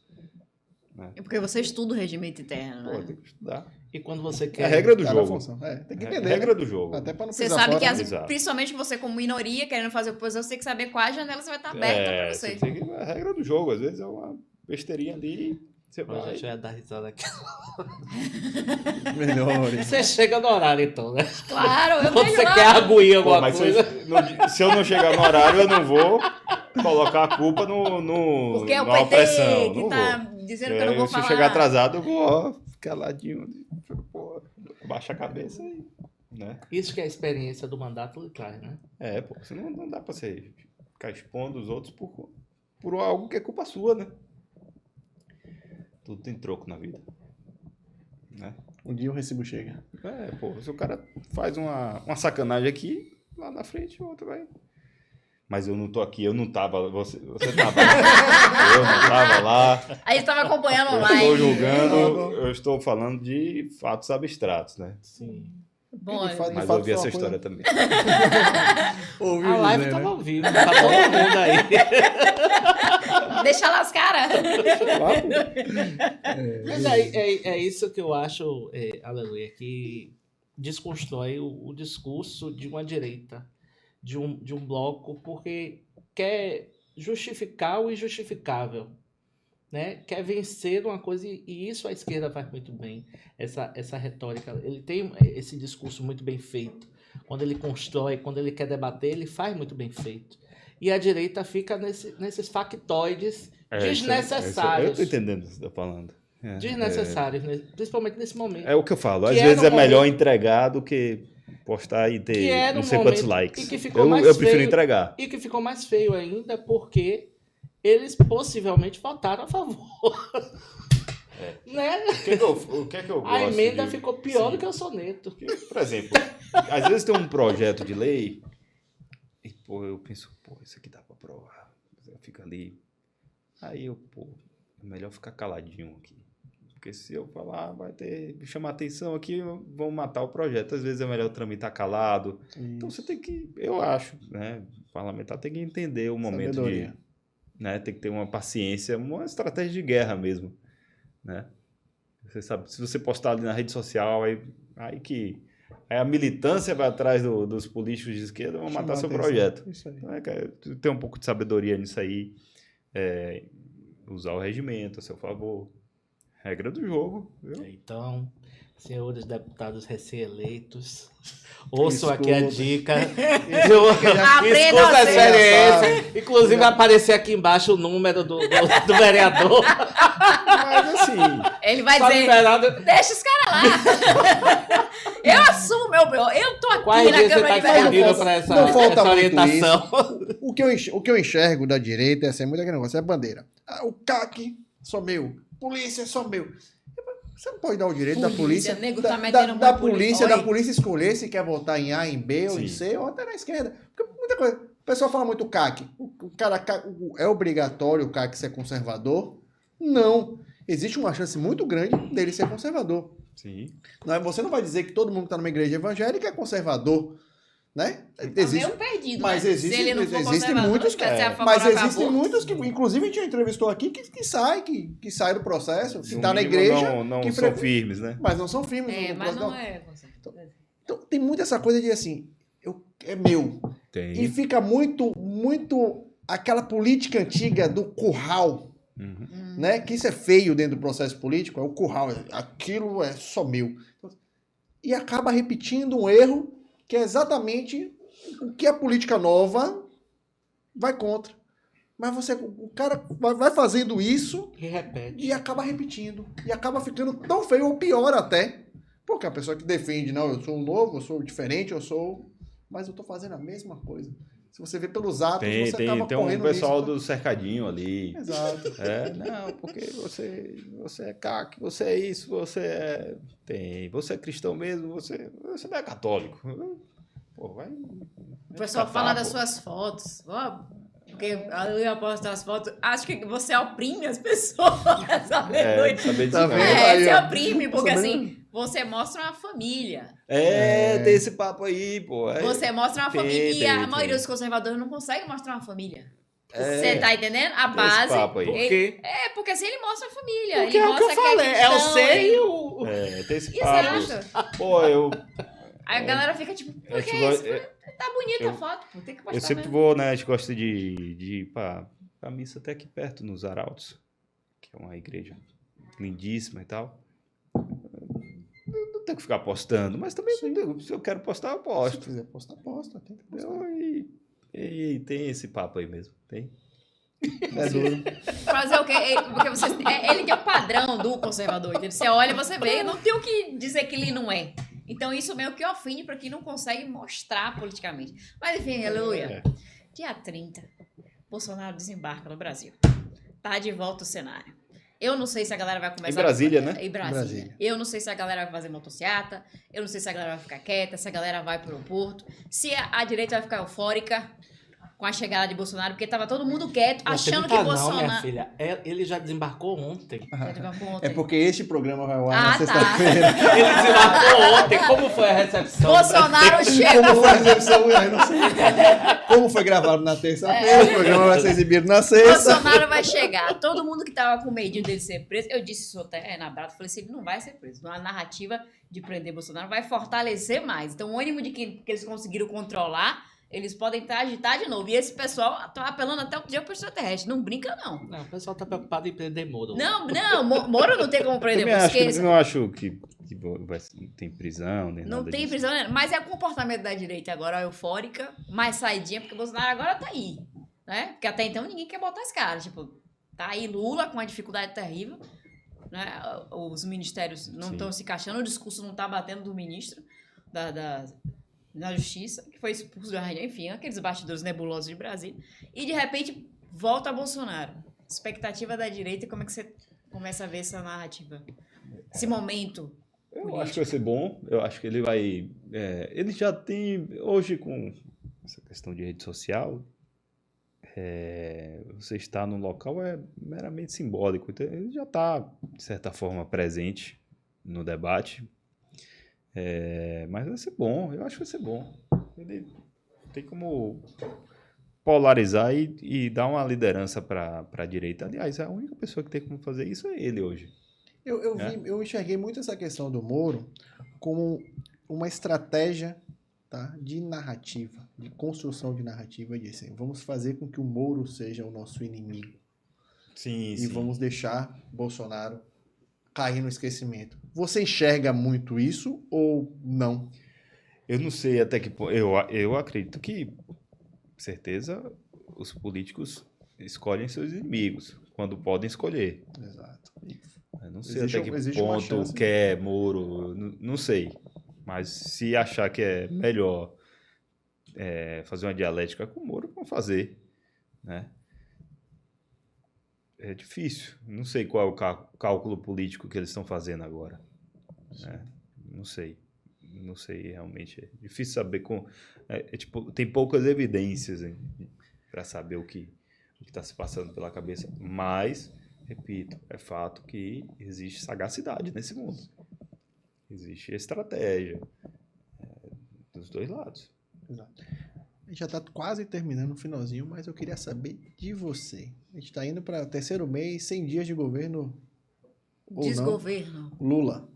Né? É porque você estuda o regimento interno, Pô, né? tem que estudar. E quando você É quer. a regra do Cada jogo. função. Tem que É a entender. regra né? do jogo. Até pra não Você pisar sabe fora, que, né? Exato. principalmente você como minoria, querendo fazer oposição, você tem que saber qual a janela você vai estar aberta pra você. Tem que, a regra do jogo. Às vezes é uma besteirinha ali, você A vai... gente vai dar risada aqui. Melhores. Você chega no horário, então, né? Claro, eu Quando vejo você lá. quer arguir Pô, alguma mas coisa. se eu não chegar no horário, eu não vou colocar a culpa Porque é o na PT opressão. que não tá vou. dizendo que eu não vou Se falar. eu chegar atrasado, eu vou ficar ladinho. Pô, baixa a cabeça e... Né? Isso que é a experiência do mandato lhe traz, né? Pô, senão não dá pra você ficar expondo os outros por algo que é culpa sua, né? Tudo tem troco na vida. Né? Um dia o recibo chega. Pô, se o cara faz uma sacanagem aqui, lá na frente o outro vai. Mas eu não tô aqui, eu não tava. Você tava lá. Eu não tava lá. Aí eu tava acompanhando Eu online. estou julgando, eu estou falando de fatos abstratos, né? Sim. Bom, De fato, Mas foi eu ouvi uma essa coisa- história também. Ouviu A live dizer, tava né? ao vivo, tá todo mundo aí. deixa lá os caras. Mas é isso que eu acho, aleluia, que desconstrói o discurso de uma direita, de um bloco, porque quer justificar o injustificável, né? Quer vencer uma coisa, e isso a esquerda faz muito bem, essa retórica. Ele tem esse discurso muito bem feito. Quando ele constrói, quando ele quer debater, ele faz muito bem feito. E a direita fica nesses factoides desnecessários. Eu tô entendendo o que você tá falando. Desnecessários, né? Principalmente nesse momento. É o que eu falo. Às Que vezes era um é melhor momento- entregar do que postar e Que ter era não um sei quantos momento likes. e que ficou mais Eu prefiro feio. entregar. E que ficou mais feio ainda porque eles possivelmente votaram a favor. Né? O que é que eu gosto A emenda de- ficou pior Sim. do que o soneto. Porque, por exemplo, às vezes tem um projeto de lei e, pô, eu penso, pô, isso aqui dá pra aprovar. Fica ali. Aí eu, pô, é melhor ficar caladinho aqui. Porque se eu falar, vai chamar atenção aqui, vão matar o projeto. Às vezes é melhor tramitar calado. Então você tem que, eu acho, né, o parlamentar tem que entender o momento Sabedoria. né, tem que ter uma paciência, uma estratégia de guerra mesmo, né? Você sabe, se você postar ali na rede social, aí a militância vai atrás dos políticos de esquerda, vão matar seu Chamar projeto. atenção. Isso aí. Então, cara, ter um pouco de sabedoria nisso aí, usar o regimento a seu favor. Regra do jogo, viu? Então, senhores deputados recém-eleitos, ouçam aqui a dica. Aprenda Escuta a a ser. experiência. Inclusive, vai aparecer aqui embaixo o número do vereador. Mas assim, Ele vai Só dizer, liberado. deixa os caras lá. Eu assumo eu tô aqui Quais na dias você Câmara está de escolhido Vereadores. para essa Não falta muito orientação? O que eu enxergo da direita é assim, muito aquele negócio, é a bandeira. O CAC, só meu. Polícia, só meu. Você não pode dar o direito da polícia. Nego Da, tá metendo da muito polícia, Oi. da polícia escolher se quer votar em A, em B, ou em Sim. C, ou até na esquerda. Porque muita coisa. O pessoal fala muito CAC. O cara, é obrigatório o CAC ser conservador? Não. Existe uma chance muito grande dele ser conservador. sim. Você não vai dizer que todo mundo que está numa igreja evangélica é conservador, né? Tá meio perdido, Mas né? existem- Se ele não for existem conservador, muitos quer ser a favor Mas ou a existem favor. muitos que, inclusive, a gente já entrevistou aqui, que sai do processo, que No está na mínimo, igreja, não que são firmes, né? mas não são firmes. É, no mas processo. não é conservador. Então, tem muito essa coisa de assim, é meu. E Tem. fica muito aquela política antiga do curral, Uhum. né? Que isso é feio dentro do processo político, é o curral, aquilo é só meu. E acaba repetindo um erro que é exatamente o que a política nova vai contra. Mas o cara vai fazendo isso E repete. e acaba repetindo. E acaba ficando tão feio, ou pior até. Porque a pessoa que defende, não, eu sou o novo, eu sou o diferente, mas eu tô fazendo a mesma coisa. Se você vê pelos atos, você acaba tem correndo um pessoal risco. do cercadinho ali. Exato. Não, porque você é CAC, você é isso, você é cristão mesmo, você não é católico. Pô, vai. O pessoal fala das suas fotos. Ó, porque eu posto as fotos. Acho que você oprime as pessoas. Aleluia. Saber disso Tá não. vendo? Aí, Você ó. oprime, porque Sabendo? assim, você mostra uma família. Tem esse papo aí, pô. Você mostra uma família. E a tem. maioria dos conservadores não consegue mostrar uma família. É. Você tá entendendo? A Tem esse base. papo aí. Por quê? Porque assim ele mostra a família. Porque ele é o que eu mostra falei. É o cristão, ser ele- e o... Tem esse papo. Exato. Pô, Aí a galera fica tipo, por que eu- isso? Tá bonita a foto, pô. Tem que postar Eu sempre mesmo. vou, né? A gente gosta de ir pra missa até aqui perto, nos Arautos, que é uma igreja lindíssima e tal. Não tenho que ficar postando, mas também se eu quero postar, eu Se posto. quiser postar, posta. Tem que postar. Entendeu? E tem esse papo aí mesmo. Tem. É duro. Fazer o quê? Porque ele que é o padrão do conservador. Entendeu? Você olha, você vê, não tem o que dizer que ele não é. Então isso meio que ofende para quem não consegue mostrar politicamente. Mas enfim, aleluia. Dia 30, Bolsonaro desembarca no Brasil. Tá de volta o cenário. Eu não sei se a galera vai começar... Em Brasília, né? Em Brasília. Eu não sei se a galera vai fazer motociata. Eu não sei se a galera vai ficar quieta, se a galera vai pro aeroporto. Se a direita vai ficar eufórica com a chegada de Bolsonaro, porque tava todo mundo quieto, achando que Não, Bolsonaro... minha filha. Ele já desembarcou ontem. Já desembarcou É ontem. porque este programa vai ao ar na Ah, tá. sexta-feira. Ele desembarcou ontem. Como foi a recepção? Bolsonaro Como chegou. foi a recepção? Eu não sei. Como foi gravado na terça-feira, o programa vai ser exibido na sexta. Bolsonaro vai chegar. Todo mundo que tava com medinho dele ser preso, eu disse isso até na Brata, falei assim, ele não vai ser preso. A narrativa de prender Bolsonaro vai fortalecer mais. Então, o ânimo de que eles conseguiram controlar, eles podem agitar de novo. E esse pessoal tá apelando até o dia pro extraterrestre. Não brinca, não. Não, o pessoal tá preocupado em prender Moro. Não, Moro não tem como prender. Também Esqueça. não acho que tem prisão, nem Não nada tem disso. prisão, né? Mas é o comportamento da direita agora eufórica, mais saidinha, porque Bolsonaro agora tá aí, né? Porque até então ninguém quer botar esse cara, tipo, tá aí Lula com uma dificuldade terrível, né? Os ministérios não estão se encaixando, o discurso não tá batendo do ministro da Justiça, que foi expulso da rainha, enfim, aqueles bastidores nebulosos de Brasília, e de repente volta Bolsonaro. Expectativa da direita, como é que você começa a ver essa narrativa? Esse momento Eu acho que vai ser bom. Eu acho que ele vai... ele já tem... Hoje, com essa questão de rede social, você estar no local é meramente simbólico. Então, ele já está, de certa forma, presente no debate. Mas vai ser bom. Eu acho que vai ser bom. Ele tem como polarizar e dar uma liderança para a direita. Aliás, a única pessoa que tem como fazer isso é ele hoje. Eu enxerguei muito essa questão do Moro como uma estratégia, tá, de narrativa, de construção de narrativa. De assim, vamos fazer com que o Moro seja o nosso inimigo. Sim, E vamos deixar Bolsonaro cair no esquecimento. Você enxerga muito isso ou não? Eu não sei até que ponto. Eu acredito que, com certeza, os políticos escolhem seus inimigos quando podem escolher. Exato. Eu não sei Existe até que uma ponto chance. quer Moro, não sei. Mas se achar que é melhor fazer uma dialética com o Moro, vão fazer, né? É difícil. Não sei qual é o cálculo político que eles estão fazendo agora. Né? Não sei. Não sei, realmente. É difícil saber tipo, tem poucas evidências para saber o que está se passando pela cabeça. Mas, repito, é fato que existe sagacidade nesse mundo. Existe estratégia dos dois lados. Exato. A gente já está quase terminando o finalzinho, mas eu queria saber de você. A gente está indo para o terceiro mês, 100 dias de governo ou desgoverno. não, Lula.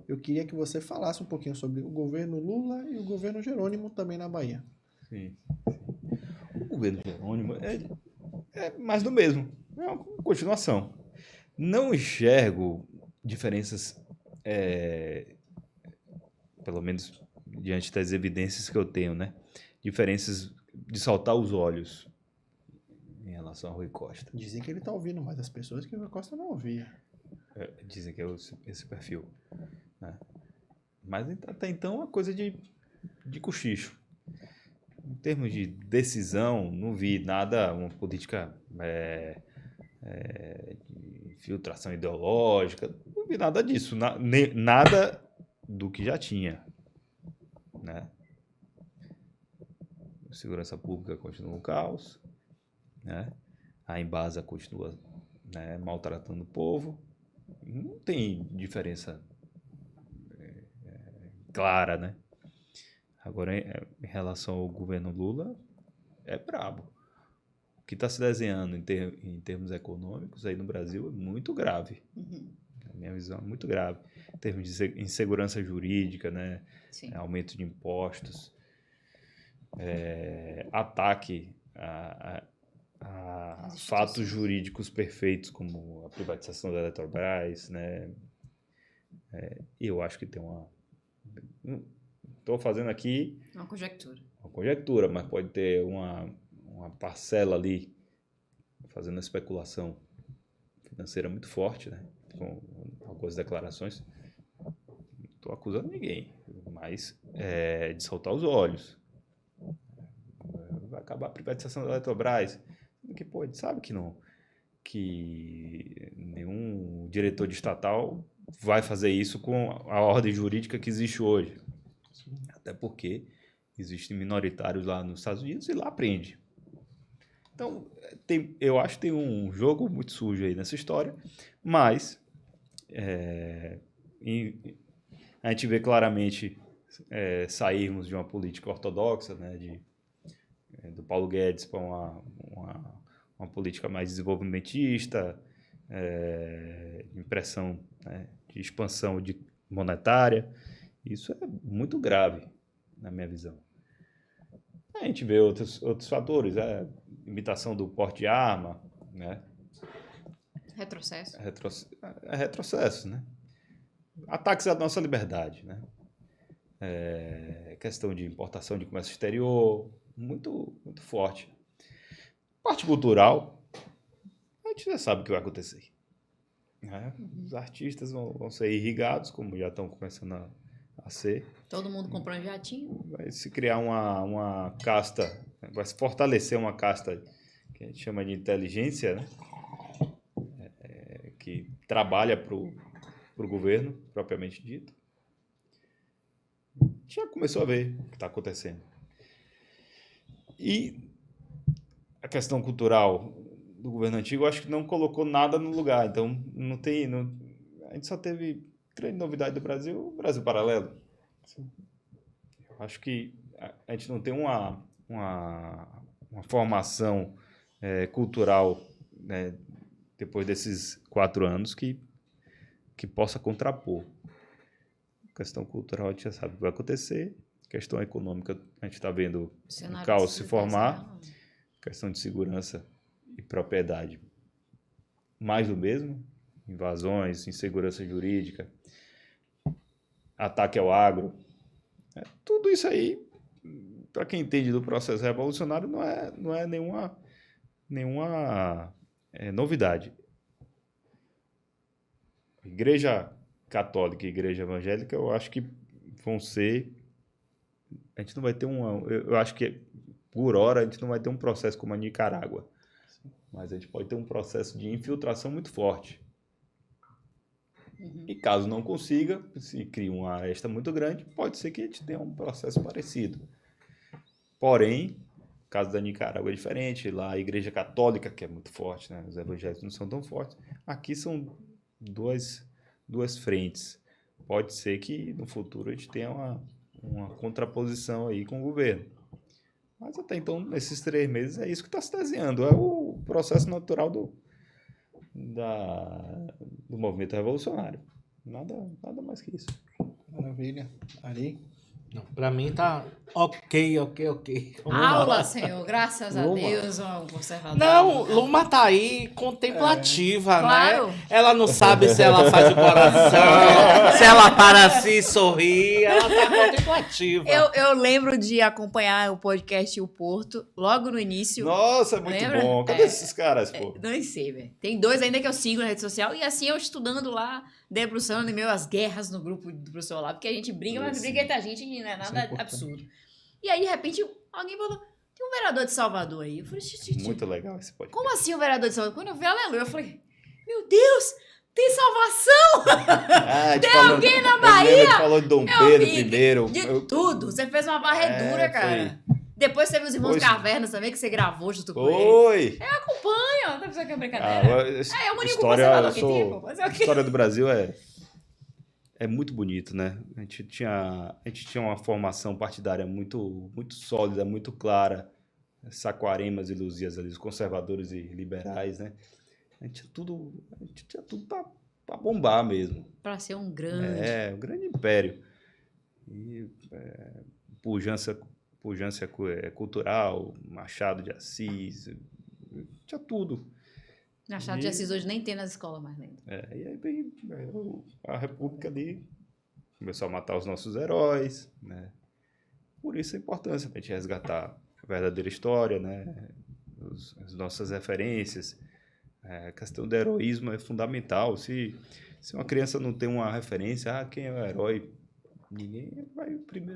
Eu queria que você falasse um pouquinho sobre o governo Lula e o governo Jerônimo também na Bahia. Sim. O governo Jerônimo é mais do mesmo. É uma continuação. Não enxergo diferenças, pelo menos diante das evidências que eu tenho, né? Diferenças de saltar os olhos em relação a Rui Costa. Dizem que ele está ouvindo mais as pessoas que o Rui Costa não ouvia. Dizem que é esse perfil. Né? Mas até então é uma coisa de cochicho. Em termos de decisão, não vi nada, uma política de infiltração ideológica, não vi nada disso, nada do que já tinha, né? Segurança pública continua um caos, né? A Embasa continua, né, maltratando o povo, não tem diferença clara, né? Agora, em relação ao governo Lula, é brabo. O que está se desenhando em termos econômicos aí no Brasil é muito grave. A minha visão é muito grave. Em termos de insegurança jurídica, né? Aumento de impostos, ataque a fatos jurídicos perfeitos, como a privatização da Eletrobras, né? E eu acho que tem uma... Estou fazendo aqui... Uma conjectura. Uma conjectura, mas pode ter uma parcela ali fazendo especulação financeira muito forte, né? Com algumas declarações. Não estou acusando ninguém, mas de saltar os olhos. Vai acabar a privatização da Eletrobras. Que, pô, a gente sabe que não, que nenhum diretor de estatal vai fazer isso com a ordem jurídica que existe hoje. Até porque existem minoritários lá nos Estados Unidos e lá prende. Então, eu acho que tem um jogo muito sujo aí nessa história, mas a gente vê claramente sairmos de uma política ortodoxa, né, do Paulo Guedes para uma política mais desenvolvimentista, impressão, né, de expansão monetária. Isso é muito grave, na minha visão. A gente vê outros fatores, imitação do porte de arma, né? Retrocesso. Retrocesso, né? Ataques à nossa liberdade, né? Questão de importação de comércio exterior, muito, muito forte. Parte cultural, a gente já sabe o que vai acontecer. Né? Os artistas vão ser irrigados, como já estão começando a ser. Todo mundo comprando jatinho. Vai se criar uma casta, vai se fortalecer uma casta que a gente chama de inteligência, né? Que trabalha para o governo, propriamente dito. A gente já começou a ver o que está acontecendo. E a questão cultural do governo antigo, eu acho que não colocou nada no lugar. Então, a gente só teve grande novidade do Brasil, o Brasil Paralelo. Eu acho que a gente não tem uma formação cultural, né, depois desses 4 anos que possa contrapor. A questão cultural a gente já sabe o que vai acontecer. A questão econômica a gente está vendo o caos se formar. Questão de segurança e propriedade, mais do mesmo. Invasões, insegurança jurídica, ataque ao agro. Tudo isso aí, para quem entende do processo revolucionário, não é nenhuma novidade. Igreja católica e igreja evangélica, eu acho que vão ser... A gente não vai ter eu acho que, por hora, a gente não vai ter um processo como a Nicarágua. Mas a gente pode ter um processo de infiltração muito forte. E caso não consiga, se cria uma aresta muito grande, pode ser que a gente tenha um processo parecido. Porém, o caso da Nicarágua é diferente. Lá a igreja católica, que é muito forte, né? Os evangélicos não são tão fortes. Aqui são duas frentes. Pode ser que no futuro a gente tenha uma contraposição aí com o governo. Mas até então, nesses 3 meses, é isso que está se desenhando. É o processo natural do movimento revolucionário. Nada mais que isso. Maravilha. Ari? Para mim tá Ok. Aula, Senhor, graças a Deus, ó, um conservador. Não, Luma tá aí contemplativa, Claro. né? Ela não sabe se ela faz o coração, se ela para assim e sorri, ela tá contemplativa. Eu lembro de acompanhar o podcast O Porto, logo no início. Nossa, é muito Lembra? bom. Cadê esses caras, pô? Não sei, velho. Tem 2 ainda que eu sigo na rede social. E assim, eu estudando lá, debruçando em meio as guerras no grupo do professor lá. Porque a gente briga, mas briga entre a gente e não é nada absurdo. E aí, de repente, alguém falou, tem um vereador de Salvador aí. Eu falei, Muito legal esse podcast. como assim um vereador de Salvador? Quando eu vi Aleluia, eu falei, meu Deus, tem salvação! Tem alguém na Bahia? Ele falou de Dom Pedro I. De tudo. Você fez uma varredura, cara. Depois teve os Irmãos Cavernas também, que você gravou junto com ele. Oi! Eu acompanho, não tá pensando que é brincadeira. É o único História, conservador que tem, pô. Fazer o a quê? história do Brasil é muito bonito, né? A gente tinha uma formação partidária muito, muito sólida, muito clara. Saquaremas e Luzias ali, os conservadores e liberais, né? A gente tinha tudo pra bombar mesmo. Pra ser um grande. Um grande império. E pujança cultural, Machado de Assis, tinha tudo. Machado de Assis hoje nem tem nas escolas mais lendo. E aí vem a República ali, começou a matar os nossos heróis, né? Por isso a importância para a gente resgatar a verdadeira história, né? As nossas referências. A questão do heroísmo é fundamental. Se uma criança não tem uma referência, quem é o herói? Ninguém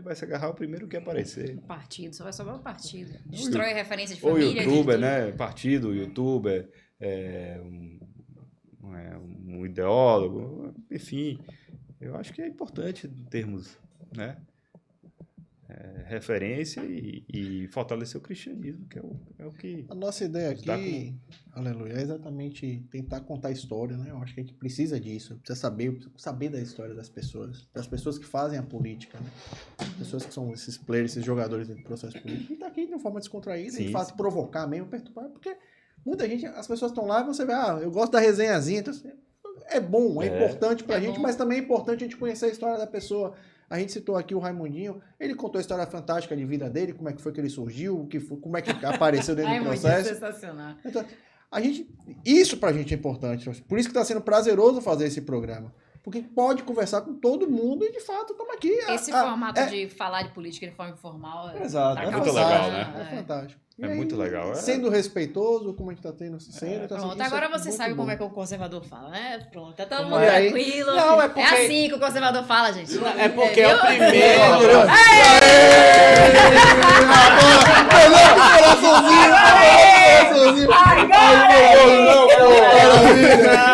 vai se agarrar ao primeiro que aparecer. O partido, só vai sobrar o partido. Destrói a referência de família. Ou youtuber, né? Partido, youtuber, um ideólogo, enfim. Eu acho que é importante termos, né, referência e fortalecer o cristianismo, que é o que... A nossa ideia aqui, aleluia, é exatamente tentar contar a história, né? Eu acho que a gente precisa disso, precisa saber da história das pessoas que fazem a política, né? As pessoas que são esses players, esses jogadores do processo político, e tá aqui de uma forma descontraída, de fato provocar mesmo, perturbar, porque muita gente, as pessoas estão lá e você vê, eu gosto da resenhazinha, então, é bom, é importante pra gente, mas também é importante a gente conhecer a história da pessoa. A gente citou aqui o Raimundinho, ele contou a história fantástica de vida dele, como é que foi que ele surgiu, como é que apareceu dentro do processo. Sensacional. Então, isso pra gente é importante. Por isso que tá sendo prazeroso fazer esse programa. Porque pode conversar com todo mundo e, de fato, estamos aqui. Esse formato de falar de política de forma informal exato, é muito legal, né? É fantástico. É muito legal. Sendo respeitoso, como a gente tá tendo sendo. Pronto, agora você sabe como é que o conservador fala, né? Pronto, tá todo mundo aí? tranquilo. Não, é porque... É assim que o conservador fala, gente. É porque é o primeiro.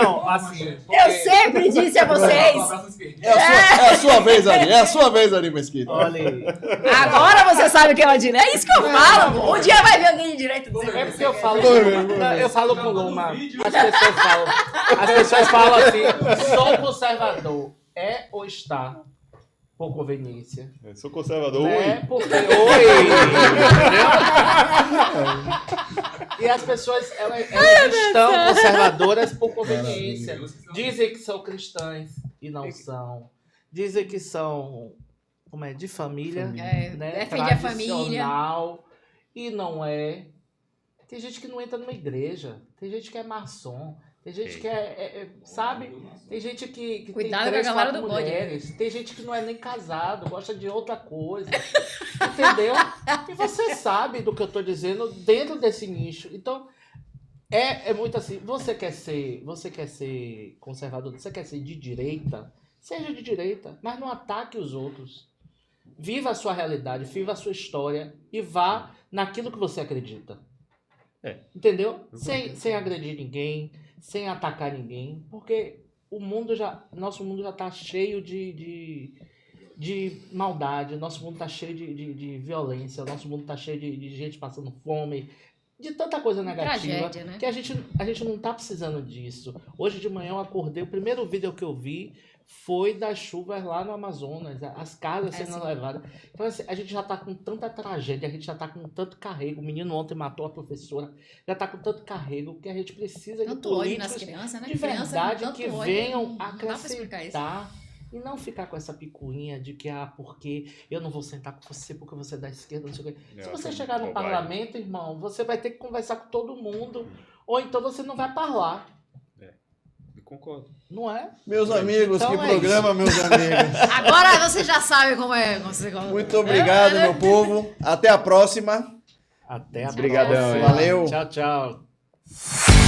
Não, assim. Eu sempre disse a vocês. É a sua vez, Ari. É a sua vez, Ari Mesquita. Olha aí. Agora você sabe o que é o direito. É isso que eu falo. Um dia vai ver alguém de direito dizer. É porque eu falo com o Luma. As pessoas falam assim, sou conservador. É ou está? Por conveniência. Eu sou conservador. É porque... E as pessoas, elas estão conservadoras por conveniência. Dizem que são cristãs e não são. Dizem que são, de família, né? Defende a família. Tradicional, e não é. Tem gente que não entra numa igreja. Tem gente que é maçom. Tem gente que sabe? Tem gente que Cuidado tem 3, com a galera 4 do mulheres. Bode. Tem gente que não é nem casado, gosta de outra coisa. Entendeu? E você sabe do que eu tô dizendo dentro desse nicho. Então, é muito assim. Você quer ser conservador, você quer ser de direita? Seja de direita, mas não ataque os outros. Viva a sua realidade, viva a sua história e vá naquilo que você acredita. Entendeu? Sem agredir ninguém, sem atacar ninguém, porque nosso mundo já está cheio de maldade, nosso mundo está cheio de violência, nosso mundo está cheio de gente passando fome, de tanta coisa negativa, tragédia, né? Que a gente não está precisando disso. Hoje de manhã eu acordei, o primeiro vídeo que eu vi foi das chuvas lá no Amazonas, as casas sendo levadas. Então, assim, a gente já está com tanta tragédia, a gente já está com tanto carrego. O menino ontem matou a professora, já está com tanto carrego que a gente precisa tanto de políticos nas crianças, né? de verdade que venham acrescentar E não ficar com essa picuinha de que, porque eu não vou sentar com você porque você é da esquerda, não sei o quê. Se você chegar no parlamento, irmão, você vai ter que conversar com todo mundo. Ou então você não vai falar. Eu concordo. Não é? Meus amigos, então que programa, meus amigos. Agora você já sabe como é. Muito obrigado, meu povo. Até a próxima. Até a Obrigadão, próxima. Valeu. Tchau, tchau.